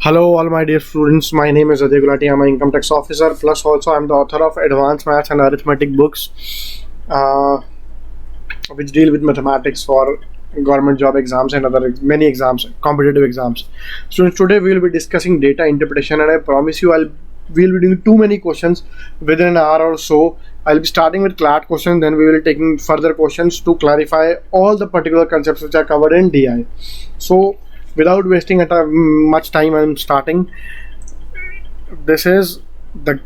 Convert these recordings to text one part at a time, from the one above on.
Hello, all my dear students. My name is Ajay Gulati. I'm an income tax officer. Plus, also, I'm the author of Advanced Maths and Arithmetic books, uh, which deal with mathematics for government job exams and other many exams, competitive exams. Students, today we will be discussing data interpretation, and I promise you, we'll be doing too many questions within an hour or so. I'll be starting with CLAT questions, then we will be taking further questions to clarify all the particular concepts which are covered in DI. So, without wasting much time, I'm starting. This is the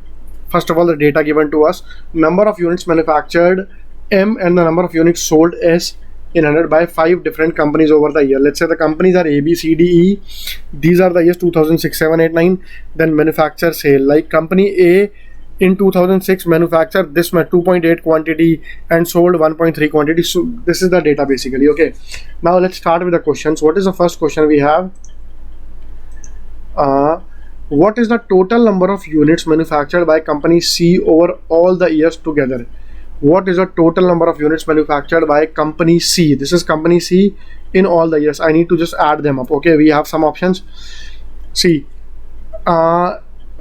first of all the data given to us: number of units manufactured M and the number of units sold S in 100 by 5 different companies over the year. Let's say the companies are A, B, C, D, E. These are the years 2006, 7, 8, 9. Then manufacture sale, like company A in 2006 manufactured this 2.8 quantity and sold 1.3 quantity. So this is the data basically. Okay, now let's start with the questions. What is the first question we have? What is the total number of units manufactured by company C over all the years together? What is the total number of units manufactured by company C? This is company C in all the years. I need to just add them up. Okay, we have some options. See,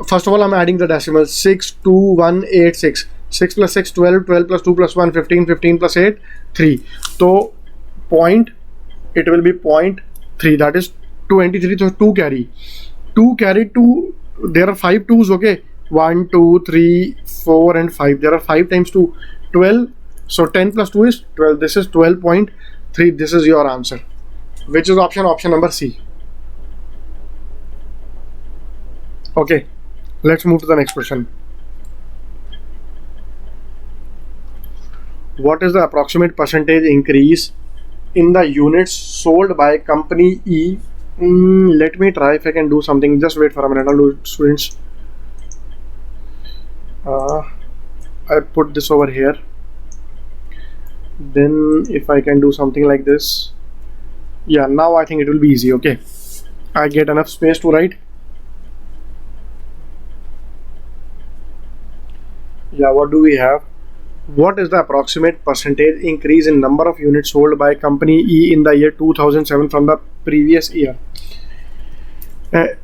first of all, I'm adding the decimals: 6, 2, 1, 8, 6. 6 plus 6, 12, 12 plus 2 plus 1, 15, 15 plus 8, 3. So, it will be 0.3, that is 23, so 2 carry. 2 carry 2, there are 5 2's, okay? 1, 2, 3, 4 and 5. There are 5 times 2, 12. So, 10 plus 2 is 12. This is 12.3. This is your answer. Which is option? Option number C. Okay. Let's move to the next question. What is the approximate percentage increase in the units sold by company E? Let me try if I can do something. Just wait for a minute. I'll do it, students. I put this over here. Then if I can do something like this. Yeah, now I think it will be easy. Okay. I get enough space to write. Yeah, what do we have? What is the approximate percentage increase in number of units sold by company E in the year 2007 from the previous year?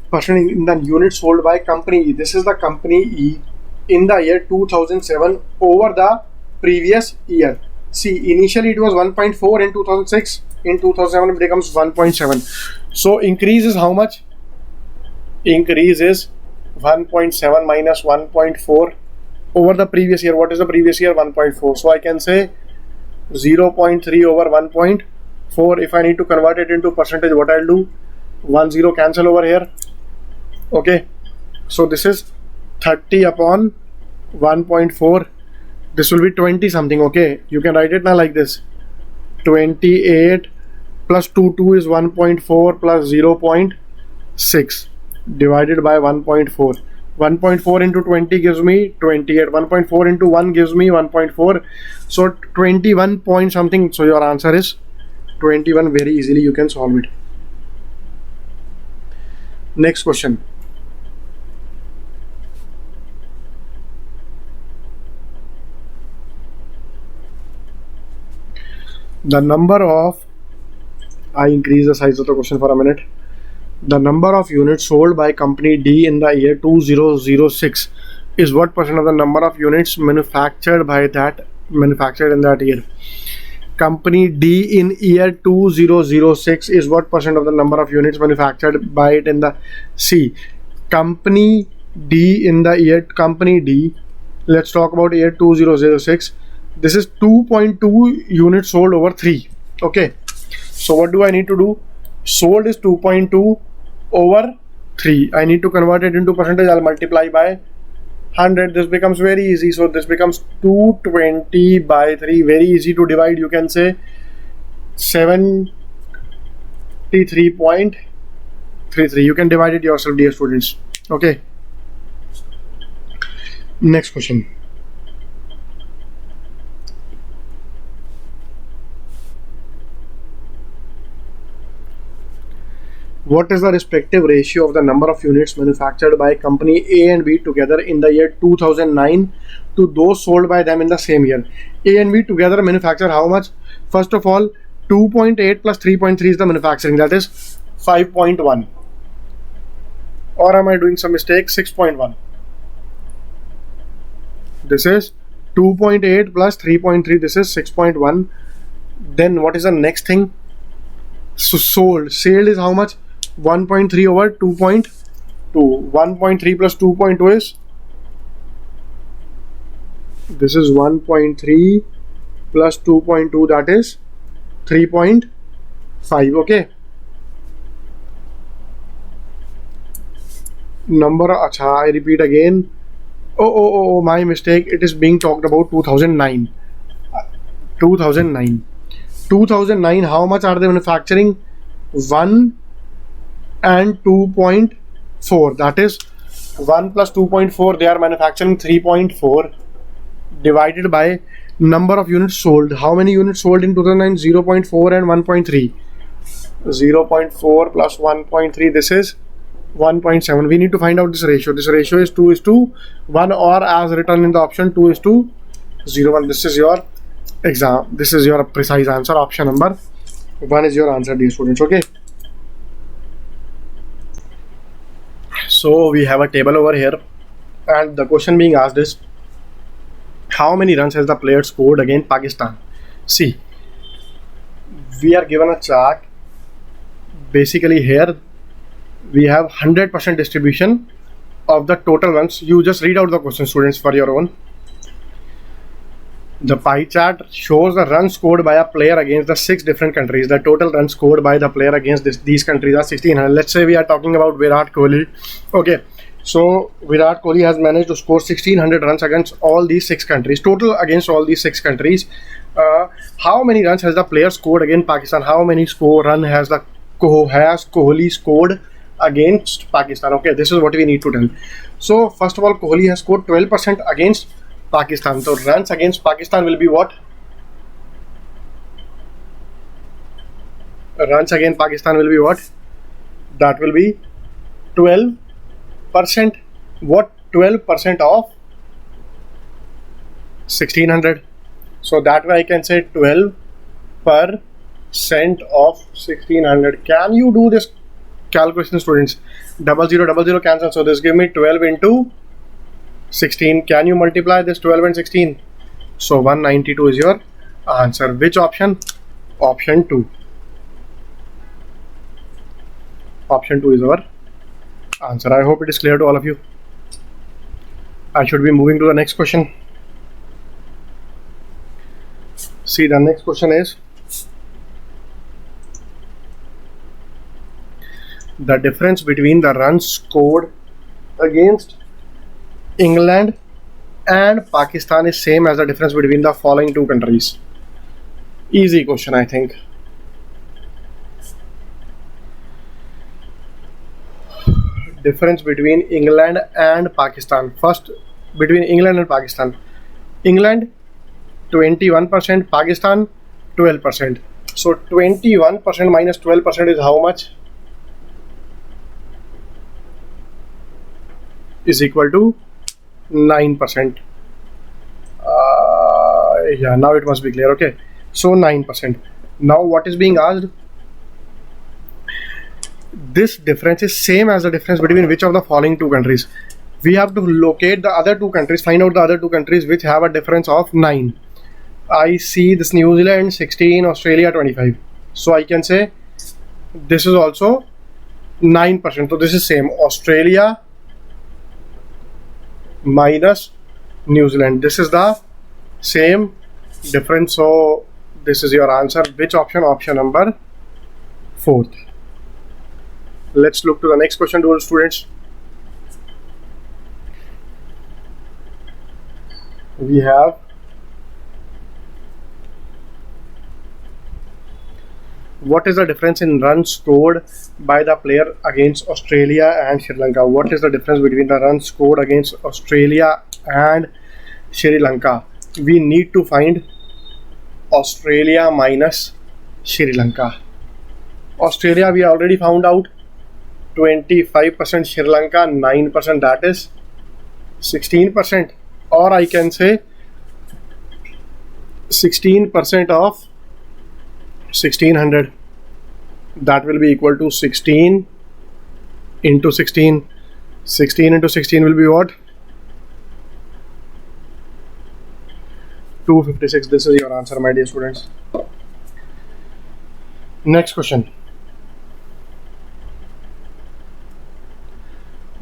Percent in the units sold by company E. This is the company E in the year 2007 over the previous year. See, initially it was 1.4 in 2006. In 2007 it becomes 1.7. So increase is how much? Increase is 1.7 minus 1.4 over the previous year. What is the previous year? 1.4. So I can say 0.3 over 1.4. If I need to convert it into percentage, what I'll do? 1 0 cancel over here. Okay. So this is 30 upon 1.4. This will be 20 something. Okay. You can write it now like this. 28 plus 2 is 1.4 plus 0.6 divided by 1.4. 1.4 into 20 gives me 28. 1.4 into 1 gives me 1.4. So 21 point something. So your answer is 21. Very easily you can solve it. Next question. The number of, I increase the size of the question for a minute. The number of units sold by company D in the year 2006 is what percent of the number of units manufactured in that year? Company D in year 2006 is what percent of the number of units manufactured by it in the C? Company D in the year, company D, let's talk about year 2006. This is 2.2 units sold over 3. Okay. So what do I need to do? Sold is 2.2 over 3. I need to convert it into percentage. I'll multiply by 100. This becomes very easy. So this becomes 220 by 3. Very easy to divide. You can say 73.33. You can divide it yourself, dear students. Okay. Next question. What is the respective ratio of the number of units manufactured by company A and B together in the year 2009 to those sold by them in the same year? A and B together manufacture how much? First of all, 2.8 plus 3.3 is the manufacturing, that is 5.1. or am I doing some mistake? 6.1. This is 2.8 plus 3.3. This is 6.1. Then what is the next thing? So sold. Sale is how much? 1.3 over 2.2. 1.3 plus 2.2 is, this is 1.3 plus 2.2, that is 3.5. okay. Number, acha, I repeat again. Oh, my mistake. It is being talked about 2009. 2009. How much are they manufacturing? 1 and 2.4. That is 1 plus 2.4. They are manufacturing 3.4 divided by number of units sold. How many units sold in 2009? 0.4 and 1.3. 0.4 plus 1.3. This is 1.7. We need to find out this ratio. This ratio is 2:1, or as written in the option, 2:0:1. This is your exam. This is your precise answer. Option number 1 is your answer, dear students. Okay. So we have a table over here, and the question being asked is, how many runs has the player scored against Pakistan? See, we are given a chart. Basically here we have 100% distribution of the total runs. You just read out the question, students, for your own. The pie chart shows the runs scored by a player against the 6 different countries. The total runs scored by the player against these countries are 1600. Let's say we are talking about Virat Kohli. Okay, so Virat Kohli has managed to score 1600 runs against all these 6 countries. Total against all these 6 countries. How many runs has the player scored against Pakistan? How many run has Kohli scored against Pakistan? Okay, this is what we need to tell. So first of all, Kohli has scored 12% against Pakistan. So runs against Pakistan will be what? Runs against Pakistan will be what? That will be 12%. What? 12% of 1600. So that way I can say 12% of 1600. Can you do this calculation, students? 0000 cancel. So this give me 12 into 16. Can you multiply this 12 and 16? So 192 is your answer. Which option? Option 2. Option 2 is our answer. I hope it is clear to all of you. I should be moving to the next question. See, the next question is the difference between the runs scored against England and Pakistan is same as the difference between the following 2 countries. Easy question, I think. Difference between England and Pakistan. First, between England and Pakistan. England 21%, Pakistan 12%. So 21% minus 12% is how much? Is equal to 9%. Yeah, now it must be clear. Okay, so 9%. Now what is being asked? This difference is same as the difference between which of the following 2 countries? We have to locate the other 2 countries, find out the other 2 countries which have a difference of 9. I see this New Zealand 16, Australia 25. So I can say this is also 9%. So this is same. Australia minus New Zealand. This is the same difference. So this is your answer. Which option? Option number 4th. Let's look to the next question, dear students. We have what is the difference in runs scored by the player against Australia and Sri Lanka? What is the difference between the runs scored against Australia and Sri Lanka? We need to find Australia minus Sri Lanka. Australia we already found out, 25%, Sri Lanka 9%, that is 16%, or I can say 16% of 1600, that will be equal to 16 into 16. 16 into 16 will be what? 256. This is your answer, my dear students. Next question.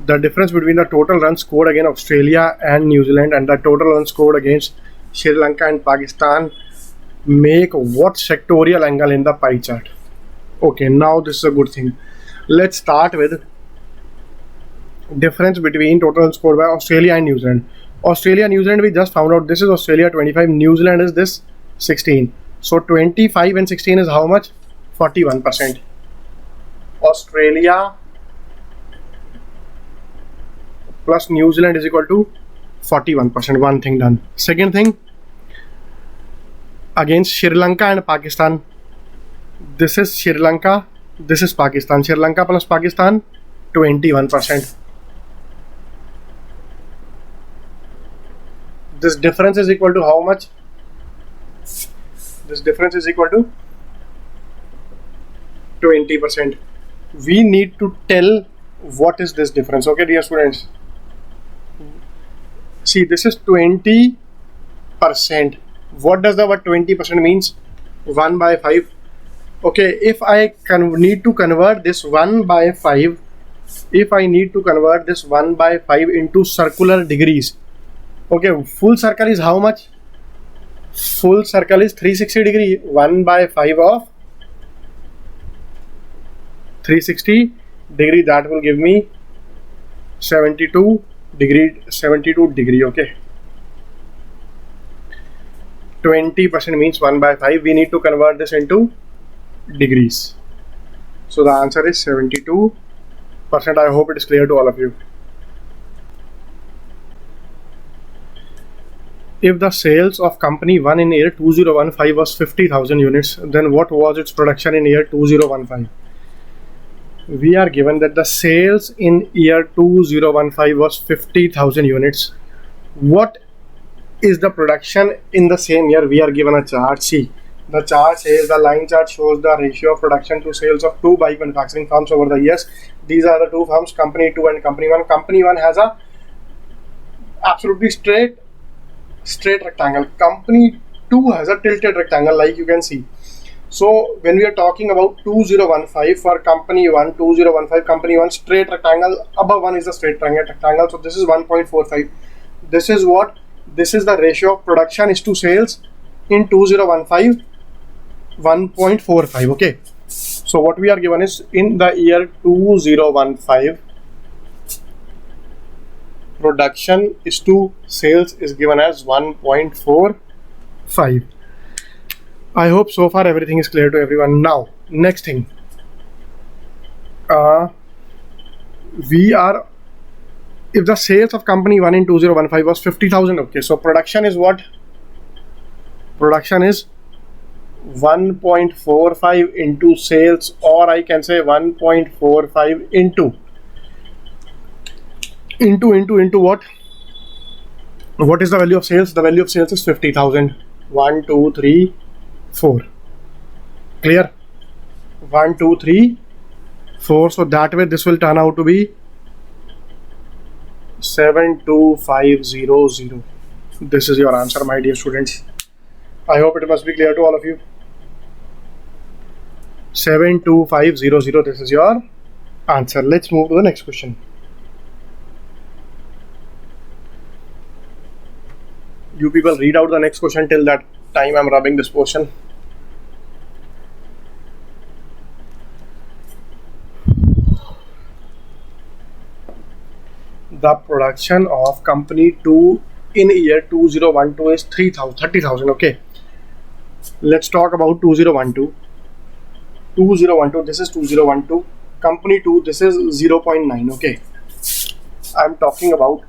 The difference between the total runs scored against Australia and New Zealand and the total runs scored against Sri Lanka and Pakistan make what sectorial angle in the pie chart? Okay, now this is a good thing. Let's start with difference between total runs scored by Australia and New Zealand. Australia, New Zealand, we just found out this is Australia 25, New Zealand is this 16. So 25 and 16 is how much? 41%. Australia plus New Zealand is equal to 41%. One thing done. Second thing, against Sri Lanka and Pakistan, this is Sri Lanka, this is Pakistan. Sri Lanka plus Pakistan, 21%. This difference is equal to how much? This difference is equal to 20%. We need to tell what is this difference. Okay, dear students. See, this is 20%. What does the word 20% means? 1 by 5. Okay, if I need to convert this 1 by 5, if I need to convert this 1 by 5 into circular degrees, okay, full circle is how much? Full circle is 360 degree. 1 by 5 of 360 degree, that will give me 72 degree. Okay, 20% means 1 by 5. We need to convert this into degrees. So the answer is 72%. I hope it is clear to all of you. If the sales of company 1 in year 2015 was 50,000 units, then what was its production in year 2015? We are given that the sales in year 2015 was 50,000 units. What is the production in the same year? We are given a chart. See, the chart says, the line chart shows the ratio of production to sales of two bike manufacturing firms over the years. These are the two firms, company 2 and company 1. Company 1 has a absolutely straight rectangle. Company 2 has a tilted rectangle, like you can see. So when we are talking about 2015 for company 1, 2015 company 1, straight rectangle, above 1 is a straight rectangle. So this is 1.45. This is what? This is the ratio of production is to sales in 2015, 1.45. Okay. So what we are given is in the year 2015, production is to sales is given as 1.45. I hope so far everything is clear to everyone. Now, next thing. If the sales of company 1 in 2015 was 50,000, okay, so production is what? Production is 1.45 into sales, or I can say 1.45 into what? What is the value of sales? The value of sales is 50,000. 1, 2, 3, 4. Clear? 1, 2, 3, 4. So that way this will turn out to be 72500. This is your answer, my dear students. I hope it must be clear to all of you. 72500. This is your answer. Let's move to the next question. You people read out the next question. Till that time I'm rubbing this portion. The production of company 2 in year 2012 is 30,000. Okay, let's talk about 2012. 2012, this is 2012. Company 2, this is 0.9. Okay, I'm talking about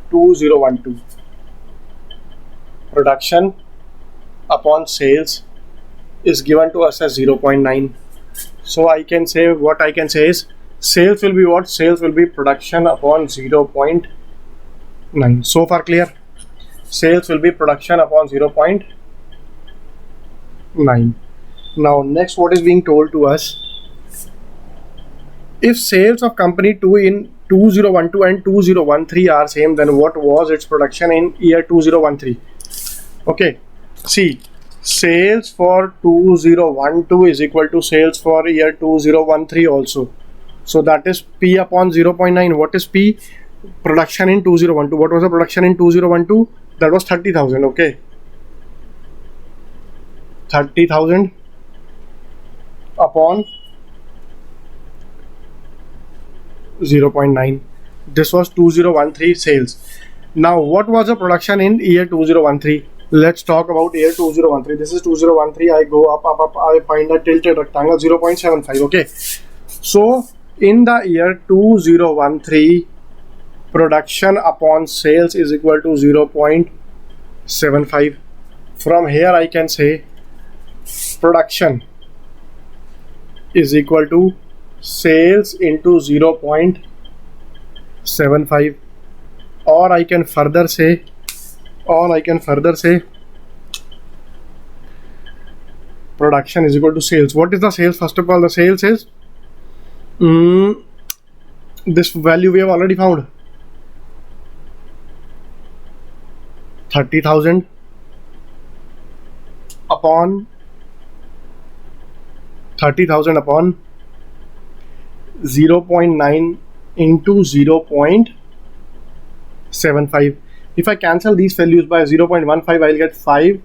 2012. Production upon sales is given to us as 0.9. So I can say, what I can say is, sales will be what? Sales will be production upon 0.9. So far clear? Sales will be production upon 0.9. Now next, what is being told to us? If sales of company 2 in 2012 and 2013 are same, then what was its production in year 2013? Okay, see, sales for 2012 is equal to sales for year 2013 also. So that is P upon 0.9. What is P? Production in 2012. What was the production in 2012? That was 30,000. Okay, 30,000 upon 0.9. This was 2013 sales. Now what was the production in year 2013? Let's talk about year 2013. This is 2013. I go up, I find a tilted rectangle 0.75. Okay, so in the year 2013, production upon sales is equal to 0.75. From here I can say production is equal to sales into 0.75, or I can further say production is equal to sales. What is the sales? First of all, the sales is this value we have already found, 30,000 upon 0.9 into 0.75. If I cancel these values by 0.15, I'll get 5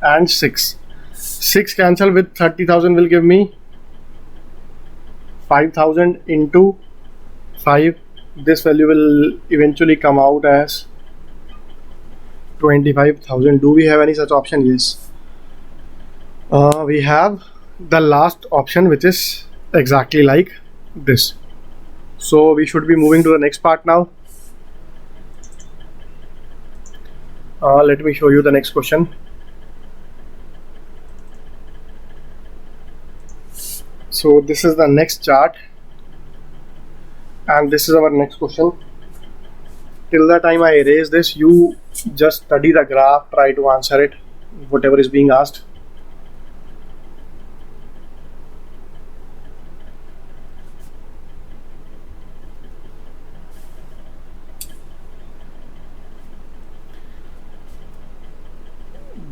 and 6. 6 cancel with 30,000 will give me 5,000 into 5. This value will eventually come out as 25,000. Do we have any such option? Yes. We have the last option, which is exactly like this. So we should be moving to the next part now. Let me show you the next question. So this is the next chart, and this is our next question. Till the time I erase this, you just study the graph, try to answer it, whatever is being asked.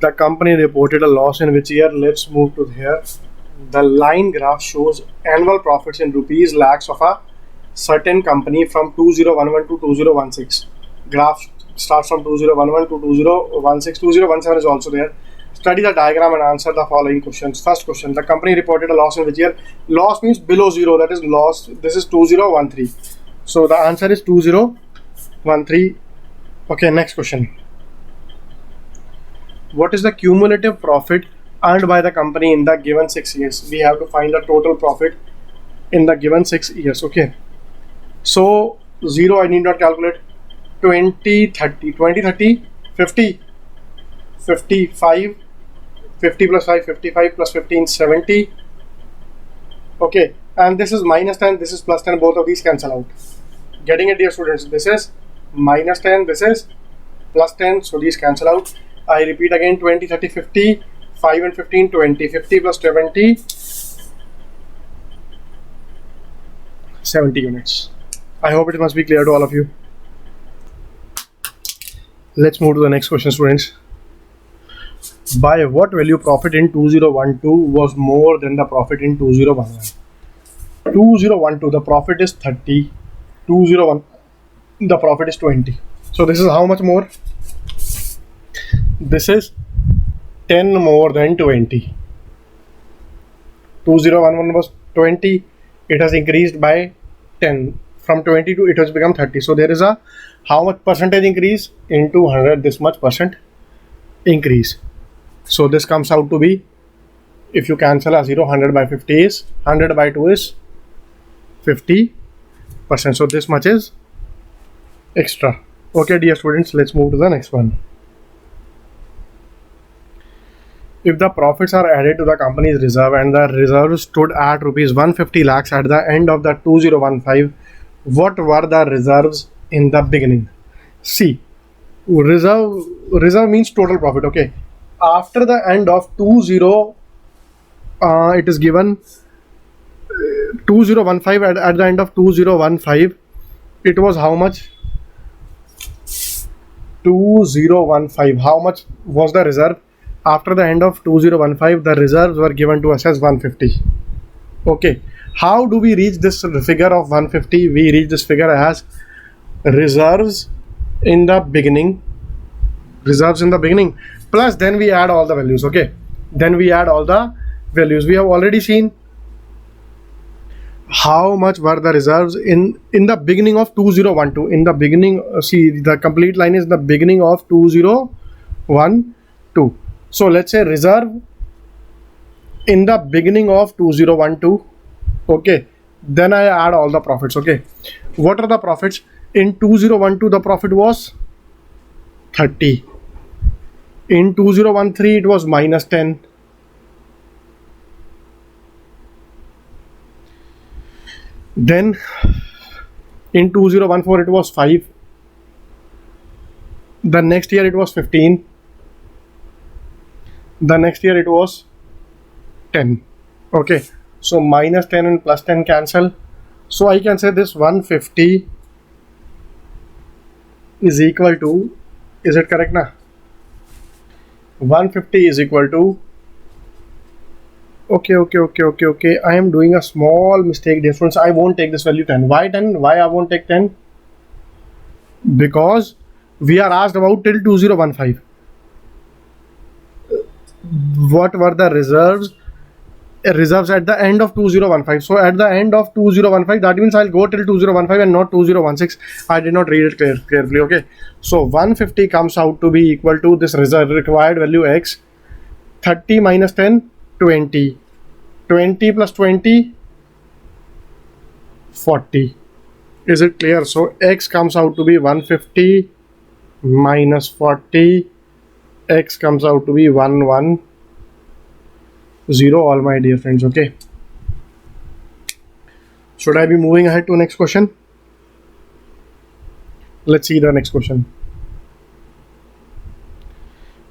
The company reported a loss in which year? Let's move to here. The line graph shows annual profits in rupees lakhs of a certain company from 2011 to 2016. Graph starts from 2011 to 2016. 2017 is also there. Study the diagram and answer the following questions. First question: the company reported a loss in which year? Loss means below zero, that is loss. This is 2013. So the answer is 2013. Okay, next question. What is the cumulative profit earned by the company in the given 6 years? We have to find the total profit in the given 6 years. Okay, so 0 I need not calculate. 20, 30, 20, 30, 50, 55, 50 plus 5, 55 plus 15, 70. Okay, and this is minus 10, this is plus 10, both of these cancel out. Getting it, dear students? This is minus 10, this is plus 10, so these cancel out. I repeat again, 20, 30, 50, 5 and 15, 20, 50 plus 70, 70 units. I hope it must be clear to all of you. Let's move to the next question, students. By what value profit in 2012 was more than the profit in 2011? 2012, the profit is 30, 201, the profit is 20. So this is how much more? This is 10 more than 20. 2011 was 20, it has increased by 10. From 20 to it has become 30. So there is a how much percentage increase? Into 100, this much percent increase. So this comes out to be, if you cancel a 0, 100 by 50 is 100 by 2 is 50%. So this much is extra. Okay, dear students, let's move to the next one. If the profits are added to the company's reserve and the reserve stood at rupees 150 lakhs at the end of the 2015, what were the reserves in the beginning? See, reserve means total profit. Okay, after the end of 20, it is given 2015, at the end of 2015, it was how much? 2015, how much was the reserve? After the end of 2015, the reserves were given to us as 150. Okay, how do we reach this figure of 150? We reach this figure as reserves in the beginning, plus then we add all the values. Okay, then we add all the values. We have already seen how much were the reserves in the beginning of 2012. In the beginning, see, the complete line is the beginning of 2012. So let's say reserve in the beginning of 2012. Okay, then I add all the profits. Okay, what are the profits? In 2012 the profit was 30. In 2013 it was minus 10. Then in 2014 it was 5. The next year it was 15. The next year it was 10. Okay, so minus 10 and plus 10 cancel. So I can say this 150 is equal to, is it correct now? 150 is equal to, okay, I am doing a small mistake, dear friends. I won't take this value 10. Why 10? Why I won't take 10? Because we are asked about till 2015. What were the reserves at the end of 2015? So at the end of 2015, that means I'll go till 2015 and not 2016. I did not read it carefully. Okay, so 150 comes out to be equal to this reserve required value x, 30 minus 10, 20, 20 plus 20, 40. Is it clear? So x comes out to be 150 minus 40. X comes out to be 110, all my dear friends. Okay, should I be moving ahead to next question? Let's see the next question.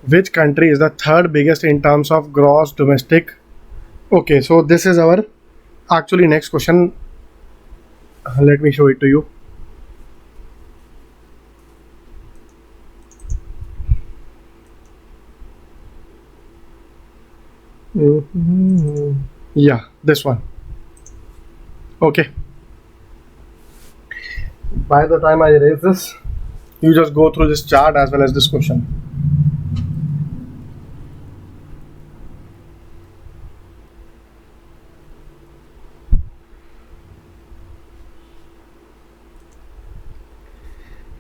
Which country is the third biggest in terms of gross domestic? Okay, so this is our actually next question. Let me show it to you. Yeah, this one. Okay, by the time I erase this, you just go through this chart as well as this question.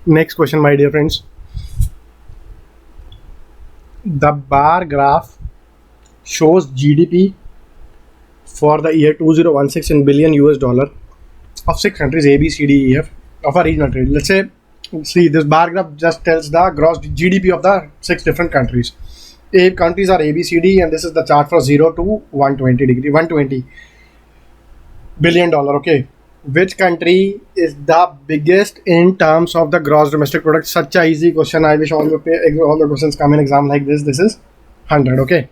Next question, my dear friends. The bar graph shows GDP for the year 2016 in billion US dollar of 6 countries A, B, C, D, E, F of a regional trade. Let's say, see, this bar graph just tells the gross GDP of the 6 different countries. 8 countries are A, B, C, D, and this is the chart for 0 to 120 billion dollar. Okay, which country is the biggest in terms of the gross domestic product? Such a easy question. I wish all the questions come in exam like this. This is 100. Okay,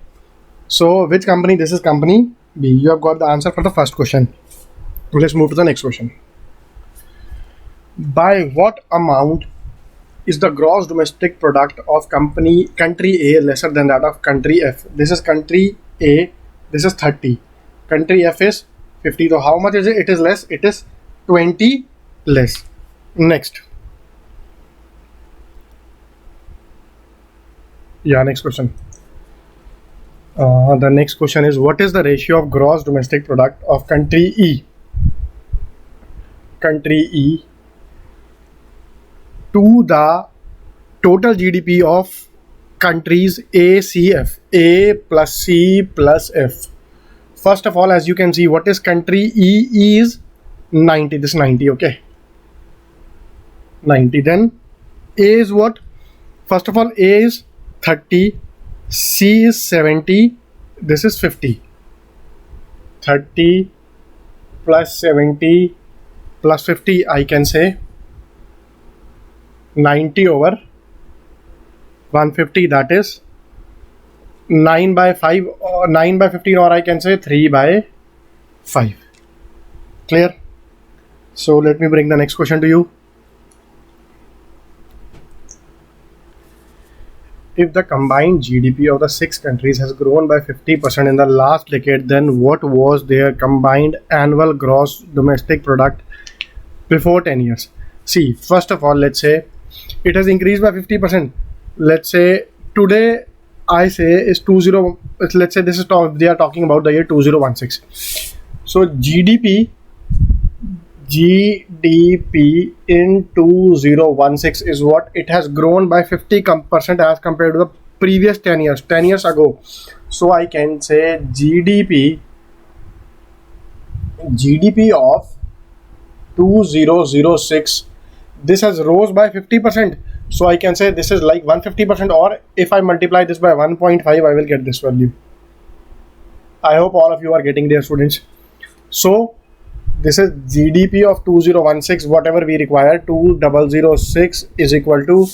so which company? This is company B. You have got the answer for the first question. Let's move to the next question. By what amount is the gross domestic product of country A lesser than that of country F? This is country A, this is 30. Country F is 50. So how much is it? It is less. It is 20 less. Next. Yeah, next question. The next question is, what is the ratio of gross domestic product of country E? Country E to the total GDP of countries A, C, F. A plus C plus F. First of all, as you can see, what is country E? E is 90. This is 90. Okay, 90. Then A is what? First of all, A is 30. C is 70. This is 50. 30 plus 70 plus 50, I can say 90 over 150, that is 9 by 5 or 9 by 15, or I can say 3 by 5. Clear? So let me bring the next question to you. If the combined GDP of the 6 countries has grown by 50% in the last decade, then what was their combined annual gross domestic product before 10 years? See, first of all, let's say it has increased by 50%. Let's say today I say is 20, let's say this is they are talking about the year 2016. So GDP in 2016 is what? It has grown by 50% as compared to the previous 10 years, 10 years ago. So I can say GDP of 2006, this has rose by 50%. So I can say this is like 150%, or if I multiply this by 1.5, I will get this value. I hope all of you are getting there, students. So this is GDP of 2016, whatever we require. 2006 is equal to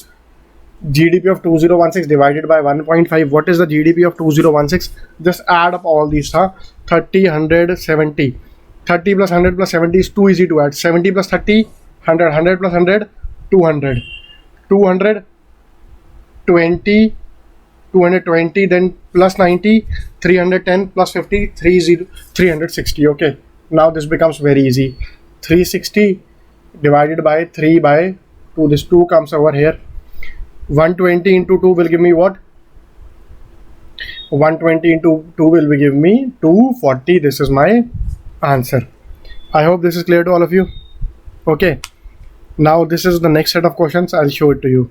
GDP of 2016 divided by 1.5. What is the GDP of 2016? Just add up all these. 30, 100, 70. 30 plus 100 plus 70 is too easy to add. 70 plus 30, 100. 100 plus 100, 200. 200, 20, 220, then plus 90, 310 plus 50, 360. Okay. Now this becomes very easy. 360 divided by 3 by 2. This 2 comes over here. 120 into 2 will give me what? 120 into 2 will give me 240. This is my answer. I hope this is clear to all of you. Okay. Now this is the next set of questions. I'll show it to you.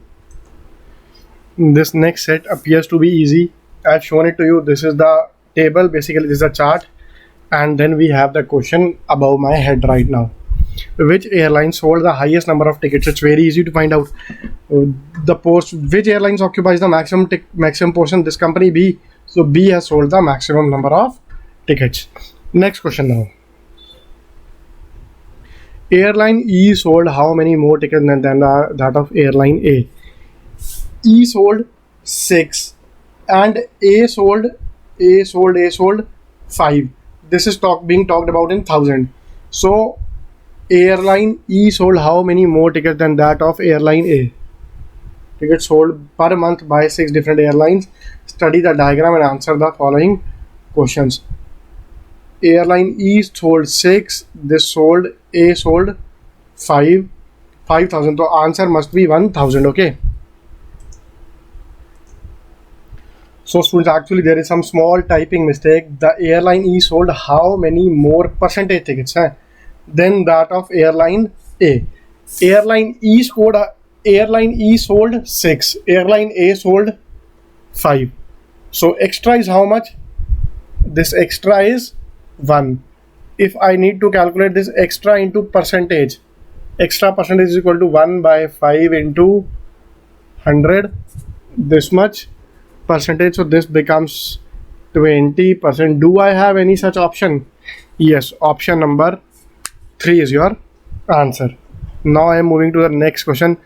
This next set appears to be easy. I've shown it to you. This is the table. Basically, this is a chart. And then we have the question above my head right now. Which airline sold the highest number of tickets? It's very easy to find out. Which airlines occupies the maximum portion? This company B. So B has sold the maximum number of tickets. Next question now. Airline E sold how many more tickets than that of airline A? E sold 6 and A sold 5. This is being talked about in 1000. So airline E sold how many more tickets than that of airline A? Tickets sold per month by 6 different airlines. Study the diagram and answer the following questions. Airline E sold 6. A sold 5,000. So answer must be 1000. Okay. So students, actually there is some small typing mistake. The airline E sold how many more percentage tickets than that of airline A? Airline E sold 6. Airline A sold 5. So extra is how much? This extra is 1. If I need to calculate this extra into percentage, extra percentage is equal to 1 by 5 into 100. This much percentage. So this becomes 20%. Do I have any such option? Yes, option number 3 is your answer. Now I am moving to the next question.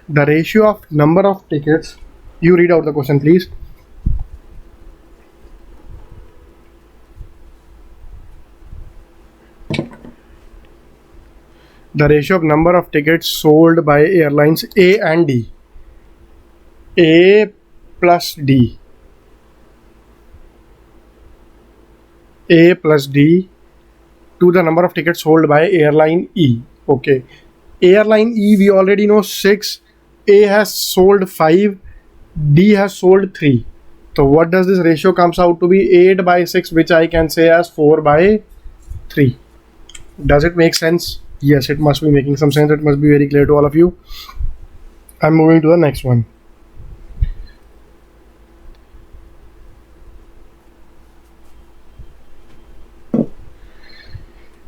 The ratio of number of tickets. You read out the question, please. The ratio of number of tickets sold by airlines A and D. A plus D. A plus D to the number of tickets sold by airline E. Okay. Airline E, we already know 6. A has sold 5. D has sold 3. So what does this ratio comes out to be? 8 by 6, which I can say as 4 by 3. Does it make sense? Yes, it must be making some sense. It must be very clear to all of you. I'm moving to the next one.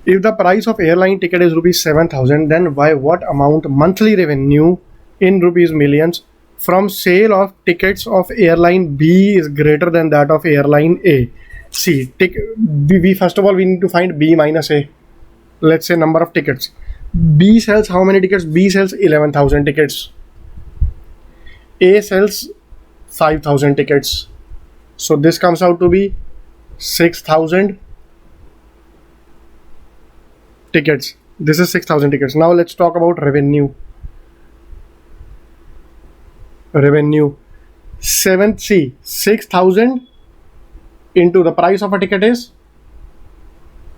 If the price of airline ticket is rupees 7,000, then by what amount monthly revenue in rupees millions from sale of tickets of airline B is greater than that of airline A? See, B, first of all, we need to find B minus A. Let's say number of tickets. B sells how many tickets? B sells 11,000 tickets. A sells 5,000 tickets. So this comes out to be 6,000 tickets. This is 6,000 tickets. Now let's talk about revenue. Revenue. 6,000 into the price of a ticket is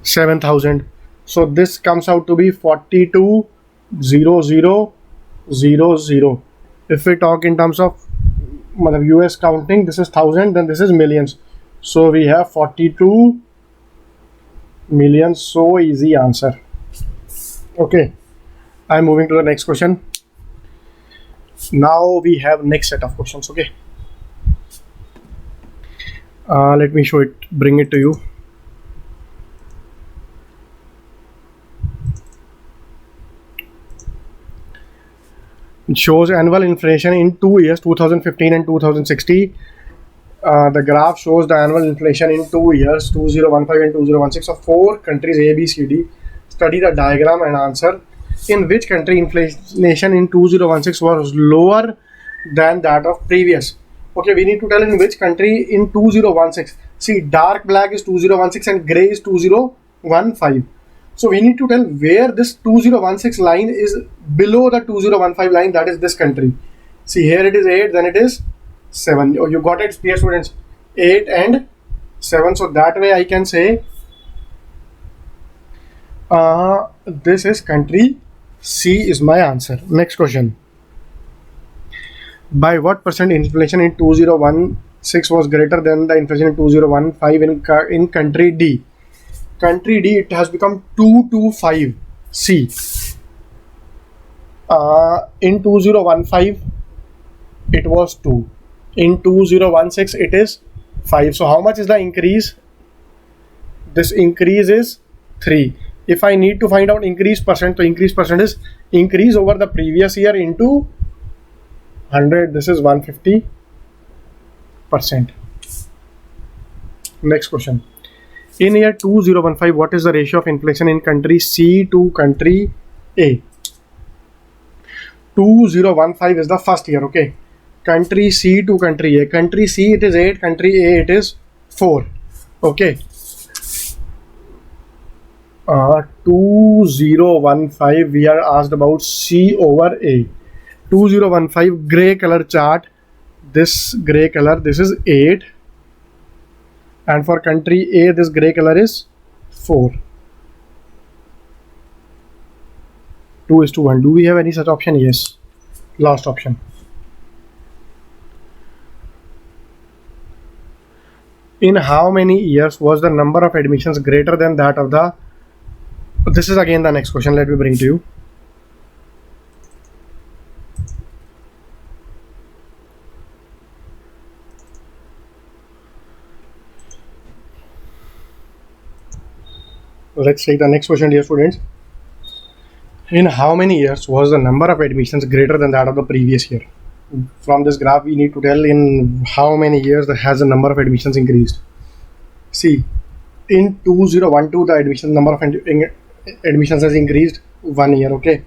7,000. So this comes out to be 42,000. If we talk in terms of US counting, this is 1,000, then this is millions. So we have 42 million. So easy answer. Okay, I'm moving to the next question. Now we have next set of questions. Okay, let me show it, bring it to you. It shows annual inflation in 2 years, 2015 and 2060. The graph shows the annual inflation in 2 years, 2015 and 2016 of 4 countries A, B, C, D. Study the diagram and answer. In which country inflation in 2016 was lower than that of previous? Okay, we need to tell in which country in 2016. See, dark black is 2016 and grey is 2015. So we need to tell where this 2016 line is below the 2015 line, that is this country. See, here it is 8, then it is 7. Oh, you got it, dear students. 8 and 7. So that way I can say this is country C is my answer. Next question. By what percent inflation in 2016 was greater than the inflation in 2015 in country D? Country D, it has become 225. C. In 2015 it was 2. In 2016 it is 5. So how much is the increase? This increase is 3. If I need to find out increase percent, so increase percent is increase over the previous year into 100. This is 150%. Next question. In year 2015, what is the ratio of inflation in country C to country A? 2015 is the first year, okay. Country C to country A. Country C it is 8, country A it is 4. Okay. 2015 we are asked about C over A. 2015 grey color chart. This grey color, this is 8. And for country A, this grey color is 4. 2:1. Do we have any such option? Yes. Last option. In how many years was the number of admissions greater than that of the... This is again the next question. Let me bring to you. Let's take the next question, dear students. In how many years was the number of admissions greater than that of the previous year? From this graph, we need to tell in how many years has the number of admissions increased. See, in 2012, the admission number of admissions has increased 1 year, okay.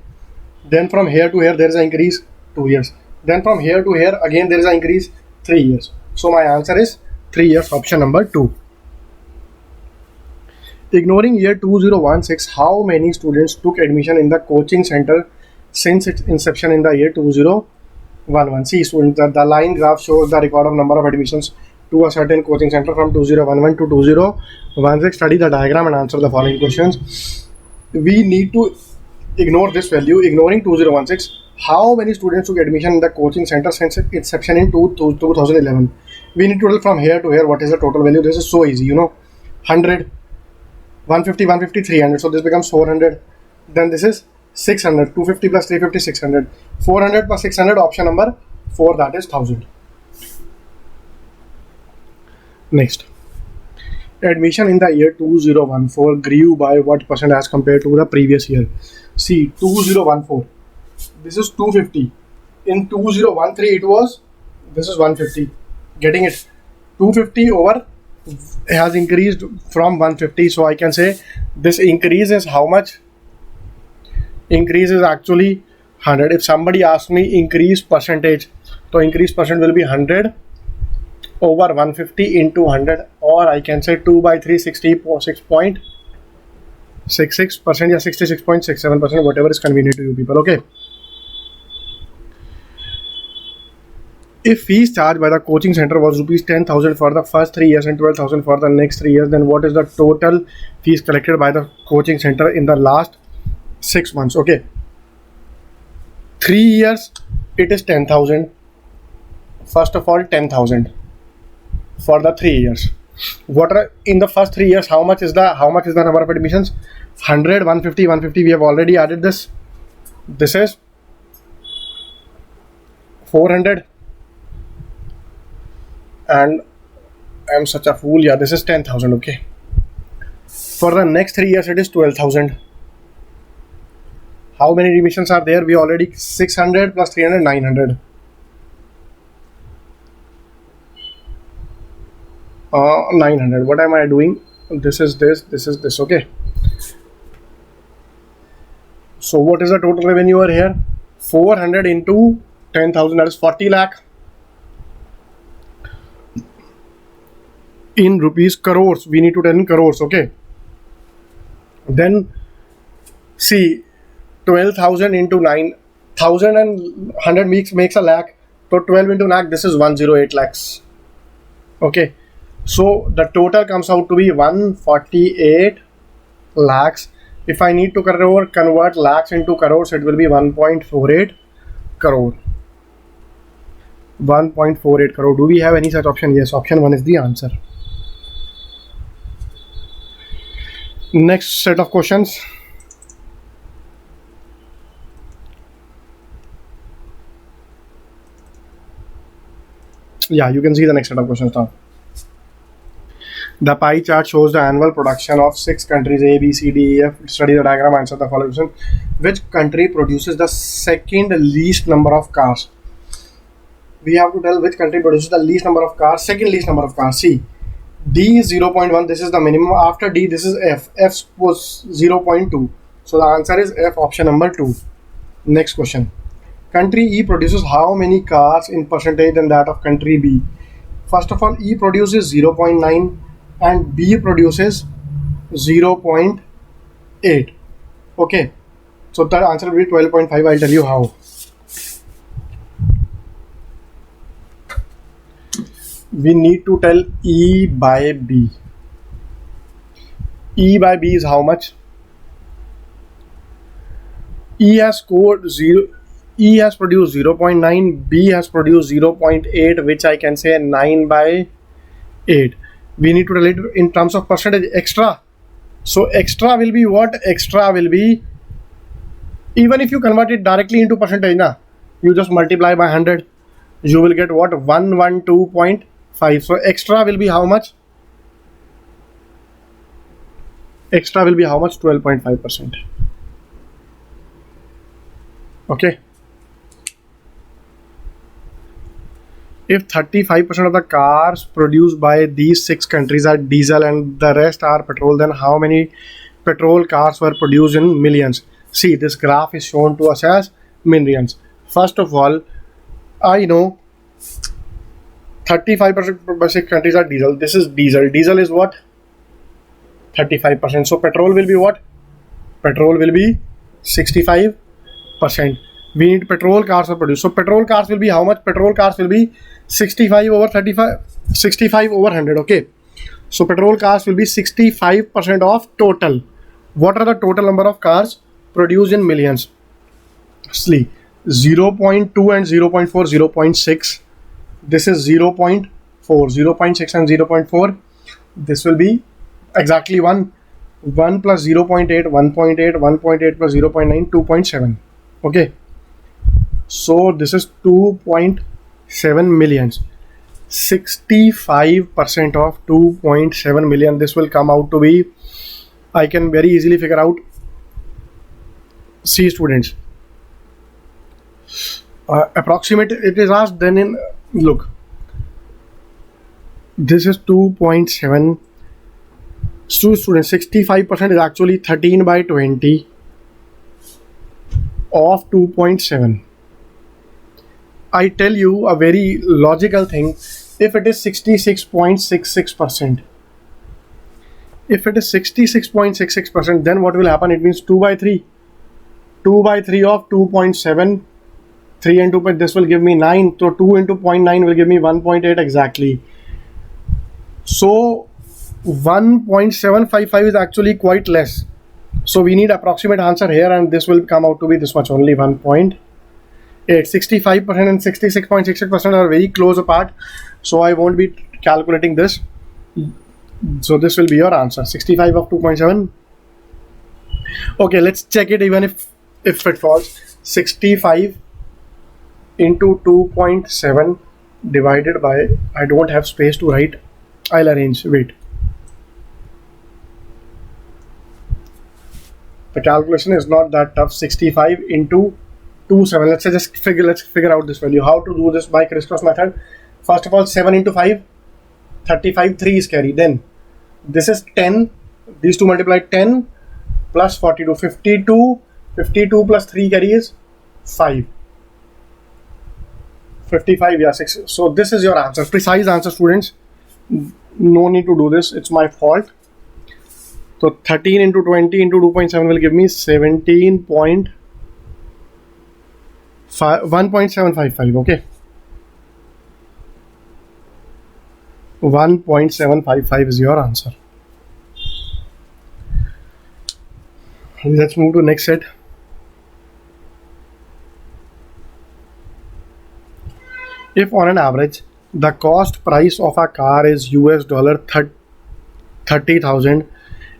Then from here to here, there is an increase 2 years. Then from here to here, again there is an increase 3 years. So my answer is 3 years, option number 2. Ignoring year 2016, how many students took admission in the coaching center since its inception in the year 2011? See, students, the line graph shows the record of number of admissions to a certain coaching center from 2011 to 2016. Study the diagram and answer the following questions. We need to ignore this value. Ignoring 2016, how many students took admission in the coaching center since its inception in 2011? We need to tell from here to here what is the total value. This is so easy, you know. 100, 150, 150, 300. So this becomes 400. Then this is 600. 250 plus 350, 600. 400 plus 600, option number 4, that is 1000. Next. Admission in the year 2014 grew by what percent as compared to the previous year? See, 2014. This is 250. In 2013, it was, this is 150. Getting it? 250 over has increased from 150. So I can say this increase is how much? Increase is actually 100. If somebody asks me increase percentage, so increase percent will be 100 over 150 into 100, or I can say 2 by 3, 66.6. 66% या 66.67%, whatever is convenient to you people. Okay. If fees charged by the coaching center was rupees 10,000 for the first 3 years and 12,000 for the next 3 years, then what is the total fees collected by the coaching center in the last 6 months? Okay. 3 years, it is 10,000. First of all, 10,000 for the 3 years. What are in the first 3 years? How much is the number of admissions? 100, 150, 150. We have already added this. This is 400. And I am such a fool. Yeah, this is 10,000. Okay. For the next 3 years, it is 12,000. How many admissions are there? We already 600 plus 300, 900. 900. What am I doing? This is this. This is this. Okay. So what is the total revenue over here? 400 into 10,000. That is 40 lakh. In rupees, crores. We need to tell in crores. Okay. Then see, 12,000 into 9,000 and 100 makes a lakh. So 12 into lakh, this is 108 lakhs. Okay. So the total comes out to be 148 lakhs. If I need to convert lakhs into crores, it will be 1.48 crore. 1.48 crore. Do we have any such option? Yes, option 1 is the answer. Next set of questions. Yeah, you can see the next set of questions now. The pie chart shows the annual production of 6 countries A, B, C, D, E, F. Study the diagram, answer the following question. Which country produces the second least number of cars? We have to tell which country produces the least number of cars, second least number of cars. See, D is 0.1, this is the minimum. After D, this is F. F was 0.2. So the answer is F, option number 2. Next question. Country E produces how many cars in percentage than that of country B? First of all, E produces 0.9 and B produces 0.8. Okay. So the answer will be 12.5. I'll tell you how. We need to tell E by B. E by B is how much? E has scored 0. E has produced 0.9. B has produced 0.8, which I can say 9 by 8. We need to relate it in terms of percentage. Extra. So extra will be what? Extra will be, even if you convert it directly into percentage, you just multiply by 100. You will get what? 112.5. So extra will be how much? Extra will be how much? 12.5%. Okay. If 35% of the cars produced by these 6 countries are diesel and the rest are petrol, then how many petrol cars were produced in millions? See, this graph is shown to us as millions. First of all, I know 35% by 6 countries are diesel. This is diesel. Diesel is what? 35%. So petrol will be what? Petrol will be 65%. We need petrol cars to produce. So petrol cars will be how much? Petrol cars will be 65 over 35, 65 over 100. Okay. So petrol cars will be 65% of total. What are the total number of cars produced in millions? See, 0.2 and 0.4, 0.6. This is 0.4, 0.6 and 0.4. This will be exactly 1. 1 plus 0.8, 1.8, 1.8 plus 0.9, 2.7. Okay. So this is 2.7 millions. 65% of 2.7 million. This will come out to be, I can very easily figure out. See, students, approximate it is asked. Then in look, this is 2.7. So students, 65% is actually 13 by 20 of 2.7. I tell you a very logical thing. If it is 66.66%, If it is 66.66%, then what will happen? It means 2 by 3. 2 by 3 of 2.7. 3 into this will give me 9. So 2 into 0.9 will give me 1.8 exactly. So 1.755 is actually quite less. So we need approximate answer here, and this will come out to be this much only, 1.8. 65% and 66.66% are very close apart. So I won't be calculating this. So this will be your answer, 65 of 2.7. Okay, let's check it even if it falls. 65 into 2.7 divided by, I don't have space to write, I'll arrange, wait. The calculation is not that tough. 65 into 27. Let's figure out this value. How to do this by crisscross method? First of all, 7 into 5, 35, 3 is carry. Then this is 10. These two multiply 10 plus 42, 52. 52 plus 3 carry is 5. 55, yeah, 6. So this is your answer. Precise answer, students. No need to do this. It's my fault. So 13 into 20 into 2.7 will give me 1.755. Okay. 1.755 is your answer. Let's move to next set. If on an average the cost price of a car is $30,000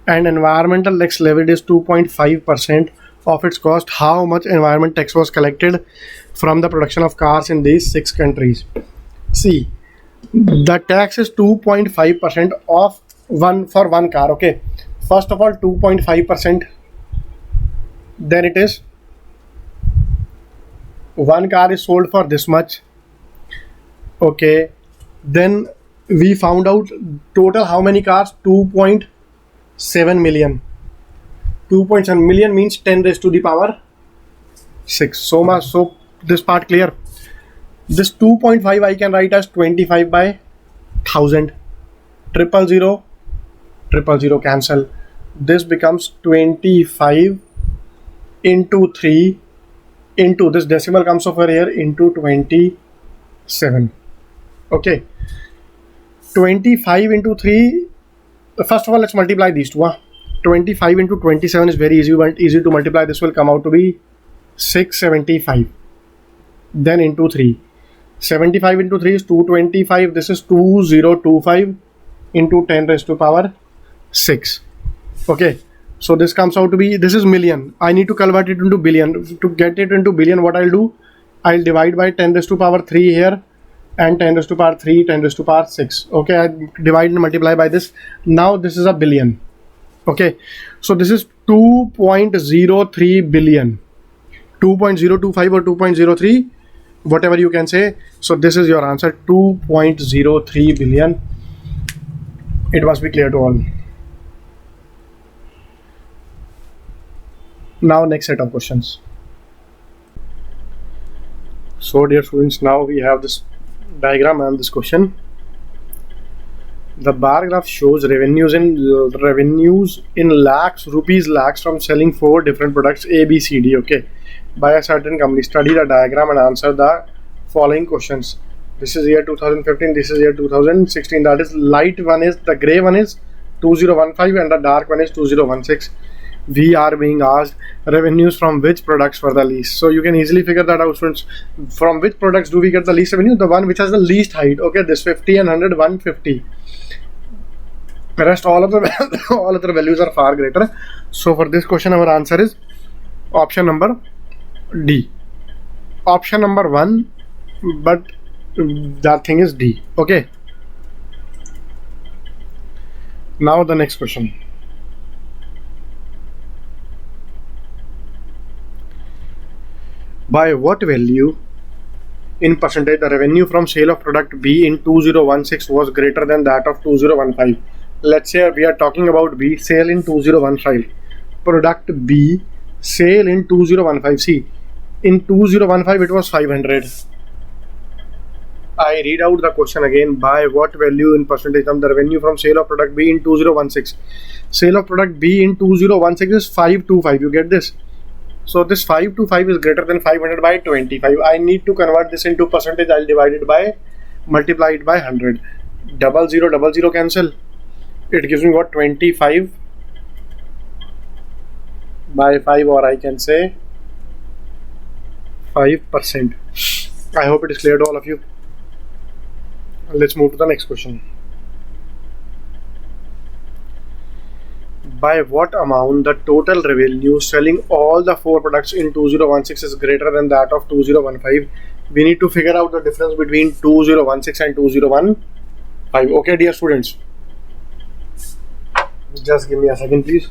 and environmental tax levied is 2.5% of its cost, how much environment tax was collected from the production of cars in these 6 countries? See, the tax is 2.5% of one car. Okay, first of all 2.5%, then it is one car is sold for this much. Okay, then we found out total how many cars? 2.7 million. 2.7 million means 10 raised to the power 6. So much. So this part clear. This 2.5 I can write as 25 by 1000. 000 cancel. This becomes 25 into 3 into this decimal comes over here into 27. Okay, 25 into 3. First of all, let's multiply these two. 25 into 27 is very easy to multiply. This will come out to be 675. Then into 3. 75 into 3 is 225. This is 2025 into 10 raised to power 6. Okay, so this comes out to be, this is million. I need to convert it into billion. To get it into billion, what I'll do? I'll divide by 10 raised to power 3 here, and 10 raised to power 3, 10 raised to power 6. Okay, I divide and multiply by this. Now this is a billion. Okay, so this is 2.03 billion. 2.025 or 2.03, whatever you can say. So this is your answer, 2.03 billion. It must be clear to all. Now next set of questions. So dear students, now we have this diagram and this question. The bar graph shows revenues in lakhs, rupees lakhs from selling 4 different products A, B, C, D. Okay, by a certain company. Study the diagram and answer the following questions. This is year 2015. This is year 2016. That is, light one is, the gray one is 2015 and the dark one is 2016. We are being asked revenues from which products for the least. So you can easily figure that out, students. From which products do we get the least revenue? The one which has the least height. Okay, this 50 and 100, 150. The rest, all other values are far greater. So for this question, our answer is option number D. Option number 1, but that thing is D. Okay. Now the next question. By what value in percentage the revenue from sale of product B in 2016 was greater than that of 2015? Let's say we are talking about B, sale in 2015. Product B, sale in 2015. See, in 2015 it was 500. I read out the question again. By what value in percentage term the revenue from sale of product B in 2016? Sale of product B in 2016 is 525. You get this? So this 525 is greater than 500 by 25. I need to convert this into percentage. I'll divide it by, multiply it by 100. 0000 cancel. It gives me what? 25 by 5, or I can say 5%. I hope it is clear to all of you. Let's move to the next question. By what amount the total revenue selling all the 4 products in 2016 is greater than that of 2015? We need to figure out the difference between 2016 and 2015. Okay, dear students, just give me a second, please.